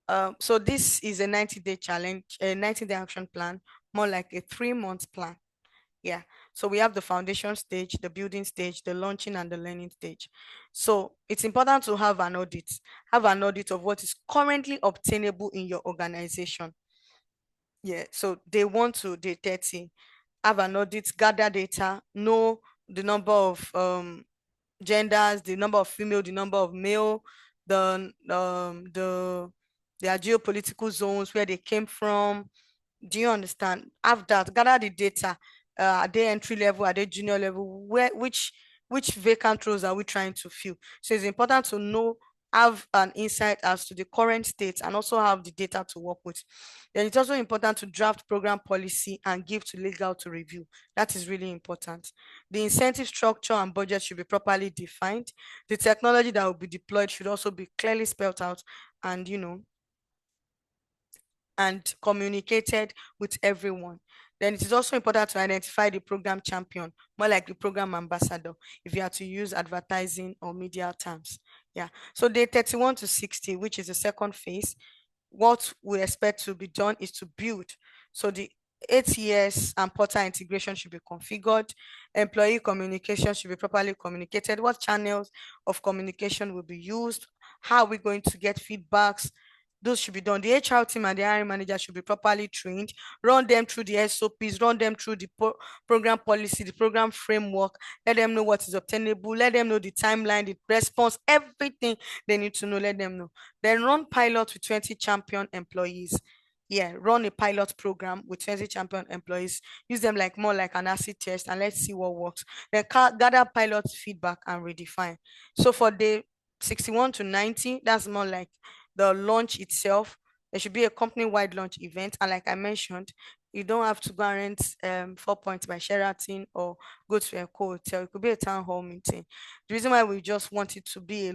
this is a 90-day challenge, a 90-day action plan, more like a 3-month plan. Yeah. So we have the foundation stage, the building stage, the launching, and the learning stage. So it's important to have an audit. Have an audit of what is currently obtainable in your organization. Yeah. So day 1 to day 30, have an audit, gather data, know the number of genders, the number of female, the number of male, the their geopolitical zones, where they came from. Do you understand? Have that, gather the data. Are they entry level? Are they junior level? Which vacant roles are we trying to fill? So it's important to know, have an insight as to the current state, and also have the data to work with. Then it's also important to draft program policy and give to legal to review. That is really important. The incentive structure and budget should be properly defined. The technology that will be deployed should also be clearly spelled out, and and communicated with everyone. Then it is also important to identify the program champion, more like the program ambassador, if you are to use advertising or media terms. Yeah. So day 31 to 60, which is the second phase, what we expect to be done is to build. So the ATS and portal integration should be configured. Employee communication should be properly communicated. What channels of communication will be used? How are we going to get feedbacks? Those should be done. The HR team and the hiring manager should be properly trained, run them through the SOPs, run them through the program policy, the program framework, let them know what is obtainable, let them know the timeline, the response, everything they need to know, let them know. Then run pilot with 20 champion employees. Yeah, run a pilot program with 20 champion employees. Use them like more like an acid test and let's see what works. Then gather pilot feedback and redefine. So for the 61 to 90, that's more like the launch itself. There should be a company-wide launch event. And like I mentioned, you don't have to go and rent 4 Points by Sheraton or go to a hotel. It could be a town hall meeting. The reason why we just want it to be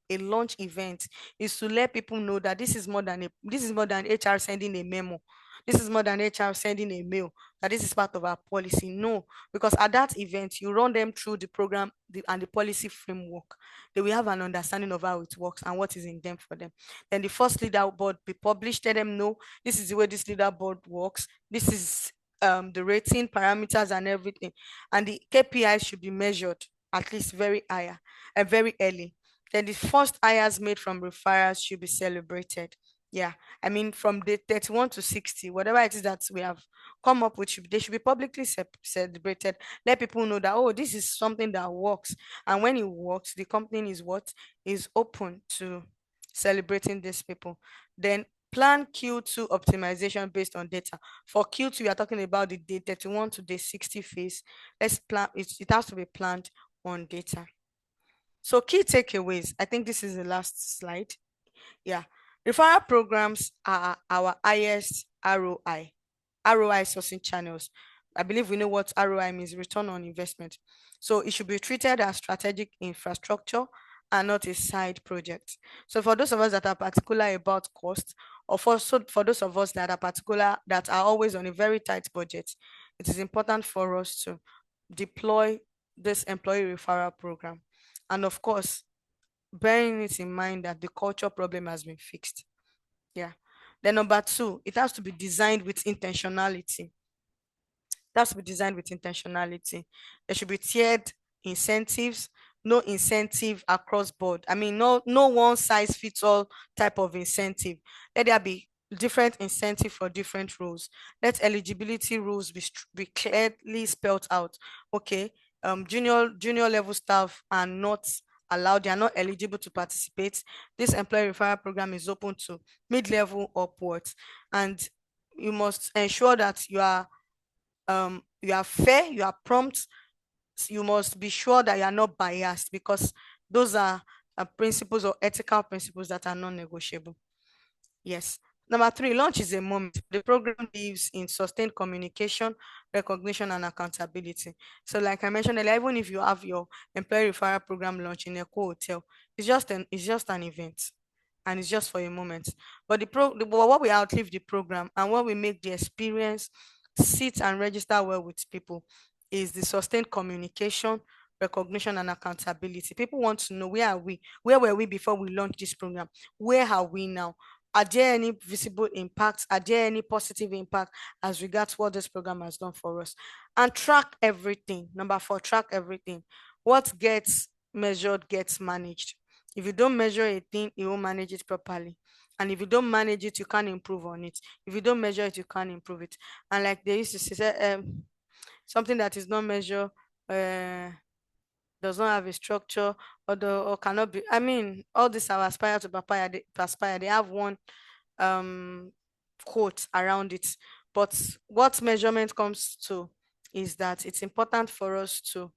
a launch event is to let people know that this is more than HR sending a memo. This is more than HR sending a mail, that this is part of our policy. No, because at that event, you run them through the program and the policy framework. They will have an understanding of how it works and what is in them for them. Then the first leaderboard be published. Let them know this is the way this leaderboard works. This is the rating parameters and everything. And the KPIs should be measured at least very higher and very early. Then the first hires made from referrals should be celebrated. Yeah, I mean, from the 31 to 60, whatever it is that we have come up with, they should be publicly celebrated. Let people know that, oh, this is something that works. And when it works, the company is what is open to celebrating these people. Then plan Q2 optimization based on data. For Q2, we are talking about the day 31 to day 60 phase. Let's plan it has to be planned on data. So key takeaways. I think this is the last slide. Yeah. Referral programs are our highest ROI, ROI sourcing channels. I believe we know what ROI means, return on investment. So it should be treated as strategic infrastructure and not a side project. So for those of us that are particular about cost, or for those of us that are particular, that are always on a very tight budget, it is important for us to deploy this employee referral program. And of course, bearing it in mind that the culture problem has been fixed. Yeah. Then number two, it has to be designed with intentionality. That's to be designed with intentionality. There should be tiered incentives, no incentive across board. I mean, no one size fits all type of incentive. Let there be different incentive for different roles. Let eligibility rules be clearly spelled out. Okay, junior level staff are not allowed, they are not eligible to participate. This employee referral program is open to mid-level upwards, and you must ensure that you are fair, you are prompt, you must be sure that you are not biased, because those are principles or ethical principles that are non-negotiable. Yes. Number three, launch is a moment. The program lives in sustained communication, recognition, and accountability. So, like I mentioned earlier, even if you have your employee referral program launch in a hotel, it's just an event, and it's just for a moment. But what we outlive the program and what we make the experience sit and register well with people is the sustained communication, recognition, and accountability. People want to know, where are we? Where were we before we launched this program? Where are we now? Are there any visible impacts? Are there any positive impact as regards what this program has done for us? And track everything. Number four, track everything. What gets measured gets managed. If you don't measure a thing, you won't manage it properly. And if you don't manage it, you can't improve on it. If you don't measure it, you can't improve it. And like they used to say, something that is not measured uh, does not have a structure, or cannot be. I mean, all this our aspire to papaya, they perspire. They have one um quote around it. But what measurement comes to is that it's important for us to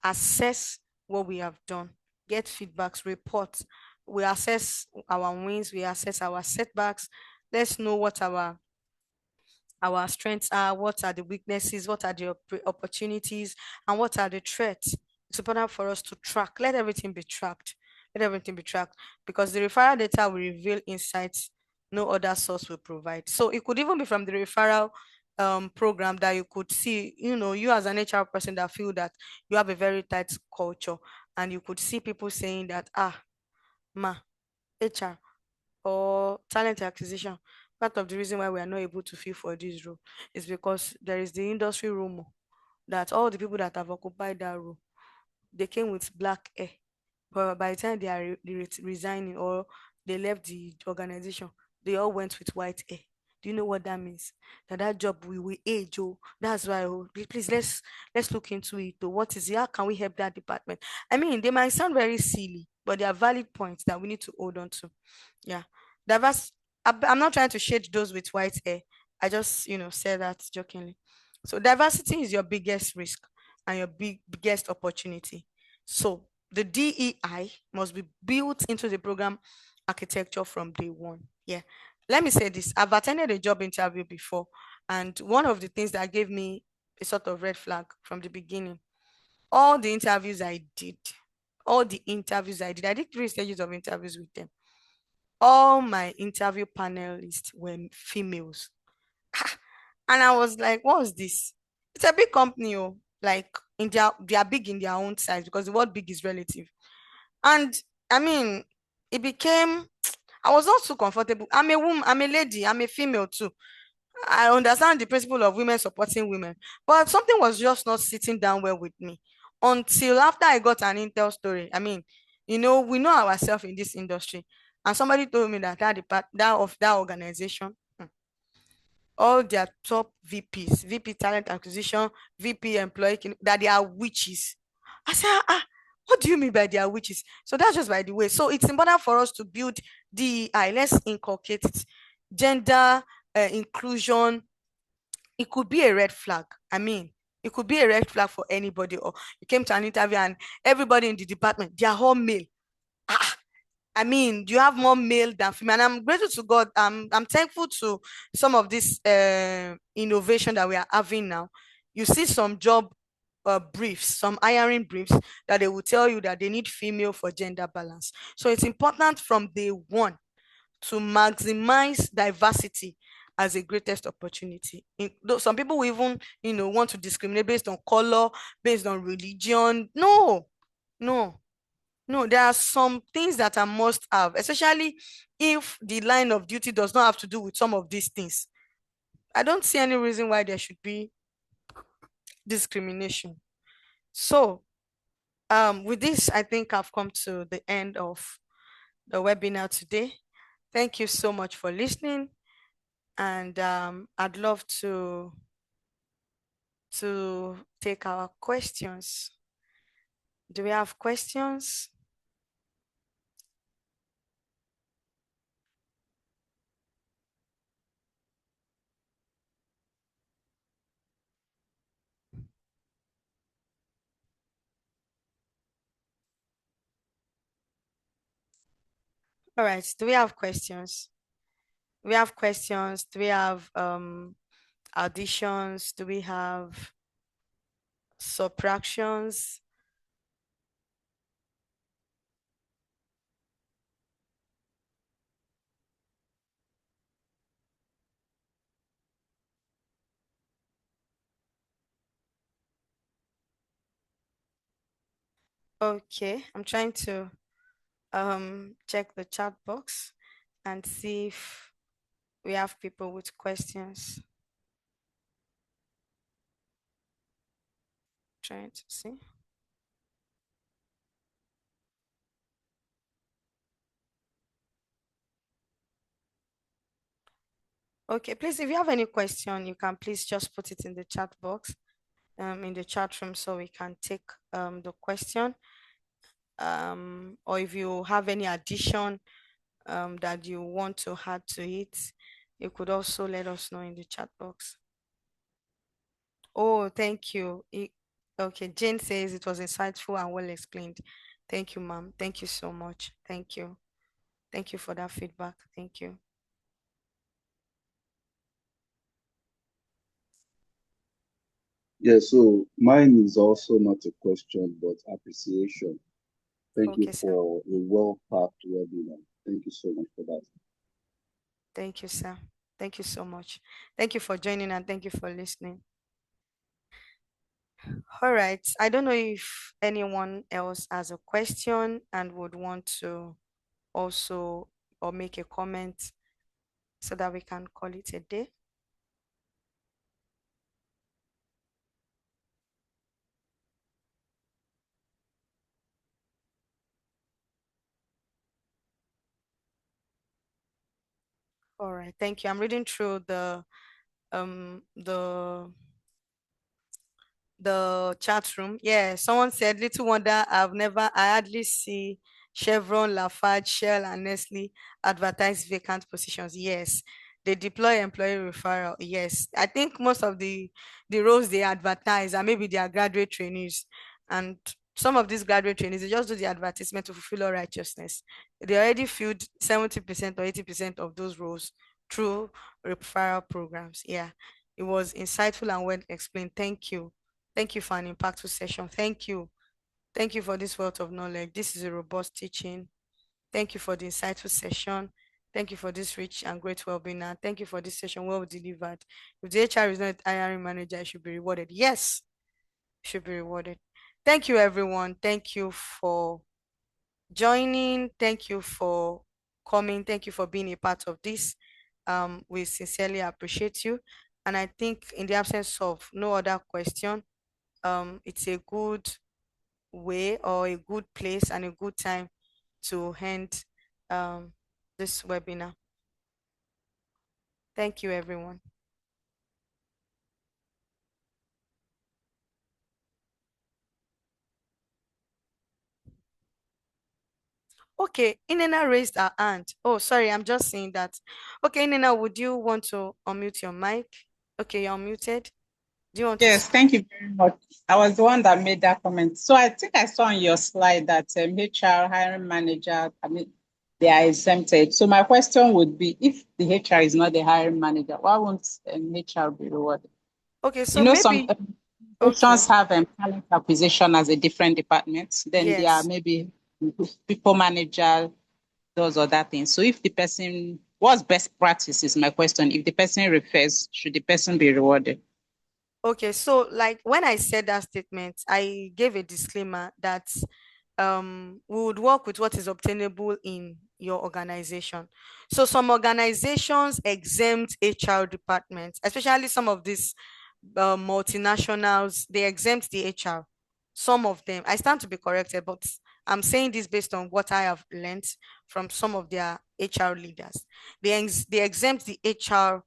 assess what we have done, get feedbacks, report. We assess our wins, we assess our setbacks. Let's know what our strengths are, what are the weaknesses, what are the opportunities, and what are the threats. It's important for us to track. Let everything be tracked. Let everything be tracked, because the referral data will reveal insights no other source will provide. So it could even be from the referral program that you could see, you as an HR person that feel that you have a very tight culture, and you could see people saying that, ma, HR or talent acquisition, part of the reason why we are not able to fill for this role is because there is the industry rumor that all the people that have occupied that role, they came with black hair, but by the time they are resigning, or they left the organization. They all went with white hair. Do you know what that means? That job will age. Oh, that's why. Oh, please let's look into it. Oh, what is it? How can we help that department? I mean, they might sound very silly, but they are valid points that we need to hold on to. Yeah, diverse. I'm not trying to shade those with white hair. I just say that jokingly. So diversity is your biggest risk and your biggest opportunity. So the DEI must be built into the program architecture from day one. Yeah. Let me say this. I've attended a job interview before, and one of the things that gave me a sort of red flag from the beginning, all the interviews I did, I did 3 stages of interviews with them. All my interview panelists were females. And I was like, what's this? It's a big company, oh. Like they are big in their own size because the word big is relative. And I mean, it became I was not so comfortable. I'm a woman, I'm a lady, I'm a female too. I understand the principle of women supporting women, but something was just not sitting down well with me until after I got an intel story. I mean, we know ourselves in this industry, and somebody told me that that of that organization, all their top VPs, VP talent acquisition, VP employee, that they are witches. I said, what do you mean by they are witches? So that's just by the way. So it's important for us to build DEI. Let's inculcate it. Gender inclusion. It could be a red flag. I mean, it could be a red flag for anybody. Or you came to an interview and everybody in the department, they are all male. I mean, you have more male than female. And I'm grateful to God. I'm thankful to some of this innovation that we are having now. You see some job briefs, some hiring briefs that they will tell you that they need female for gender balance. So it's important from day one to maximize diversity as a greatest opportunity. Though some people will even, want to discriminate based on color, based on religion. No, no. No, there are some things that I must have, especially if the line of duty does not have to do with some of these things. I don't see any reason why there should be discrimination. So, with this, I think I've come to the end of the webinar today. Thank you so much for listening, and I'd love to take our questions. Do we have questions? All right. Do we have questions? We have questions. Do we have additions? Do we have subtractions? Okay, I'm trying to check the chat box and see if we have people with questions. Trying to see. Okay, please, if you have any question, you can please just put it in the chat box, in the chat room, so we can take the question. Or if you have any addition that you want to add to it, you could also let us know in the chat box. Oh, thank you. Okay, Jane says it was insightful and well explained. Thank you, ma'am. Thank you so much. Thank you. Thank you for that feedback. Thank you. Yeah, so mine is also not a question, but appreciation. Thank you Okay, sir. for a well-packed webinar. Thank you so much for that. Thank you, sir. Thank you so much. Thank you for joining and thank you for listening. All right. I don't know if anyone else has a question and would want to also or make a comment so that we can call it a day. All right, thank you. I'm reading through the um the chat room. Yeah, someone said, little wonder I hardly see Chevron, Lafarge, Shell, and Nestle advertise vacant positions. Yes, they deploy employee referral. Yes, I think most of the roles they advertise are maybe they are graduate trainees, and some of these graduate trainees they just do the advertisement to fulfill all righteousness. They already filled 70% or 80% of those roles through referral programs. Yeah, it was insightful and well explained. Thank you. Thank you for an impactful session. Thank you. Thank you for this wealth of knowledge. This is a robust teaching. Thank you for the insightful session. Thank you for this rich and great well-being. And thank you for this session well delivered. If the HR is not a hiring manager, it should be rewarded. Yes, it should be rewarded. Thank you, everyone. Thank you for joining. Thank you for coming. Thank you for being a part of this. We sincerely appreciate you. And I think in the absence of no other question, it's a good way or a good place and a good time to end um, this webinar. Thank you, everyone. Okay, Inena raised her hand. Oh, sorry, I'm just saying that. Okay, Inena, would you want to unmute your mic? Okay, you're unmuted. Do you want to Yes, speak? thank you very much. I was the one that made that comment. So I think I saw on your slide that HR hiring manager, they are exempted. So my question would be, if the HR is not the hiring manager, why won't HR be rewarded? Okay, so You know, some maybe, okay, organizations have talent acquisition as a different department. Then there are yes. maybe people manager, those other things. So if the person, what's best practice is my question. If the person refers, should the person be rewarded? Okay, so like when I said that statement, I gave a disclaimer that we would work with what is obtainable in your organization. So some organizations exempt HR departments, especially some of these multinationals, they exempt the HR. Some of them, I stand to be corrected, but I'm saying this based on what I have learned from some of their HR leaders. They exempt the HR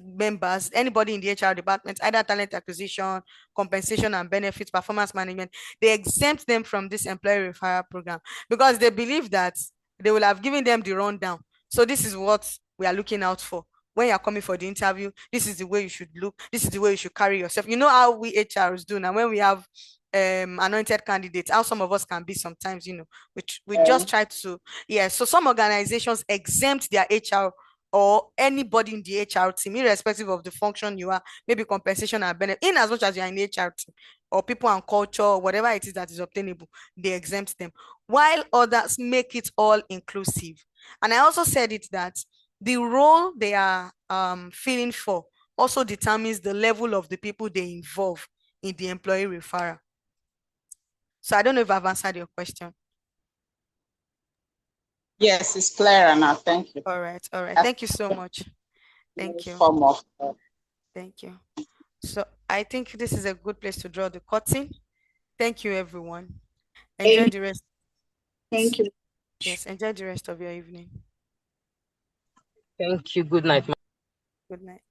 members, anybody in the HR department, either talent acquisition, compensation and benefits, performance management, they exempt them from this employee referral program because they believe that they will have given them the rundown. So this is what we are looking out for. When you're coming for the interview, this is the way you should look. This is the way you should carry yourself. You know how we HRs do now when we have anointed candidates, how some of us can be sometimes, we just try to, yeah. So some organizations exempt their HR or anybody in the HR team, irrespective of the function you are, maybe compensation and benefit, in as much as you're in the HR team, or people and culture, or whatever it is that is obtainable, they exempt them, while others make it all inclusive. And I also said it that the role they are filling for also determines the level of the people they involve in the employee referral. So I don't know if I've answered your question. Yes, it's clear now. Thank you. All right. All right. Thank you so much. Thank you. Form of Thank you. So I think this is a good place to draw the curtain. Thank you, everyone. Enjoy the rest. Thank you. Yes, enjoy the rest of your evening. Thank you. Good night. Good night.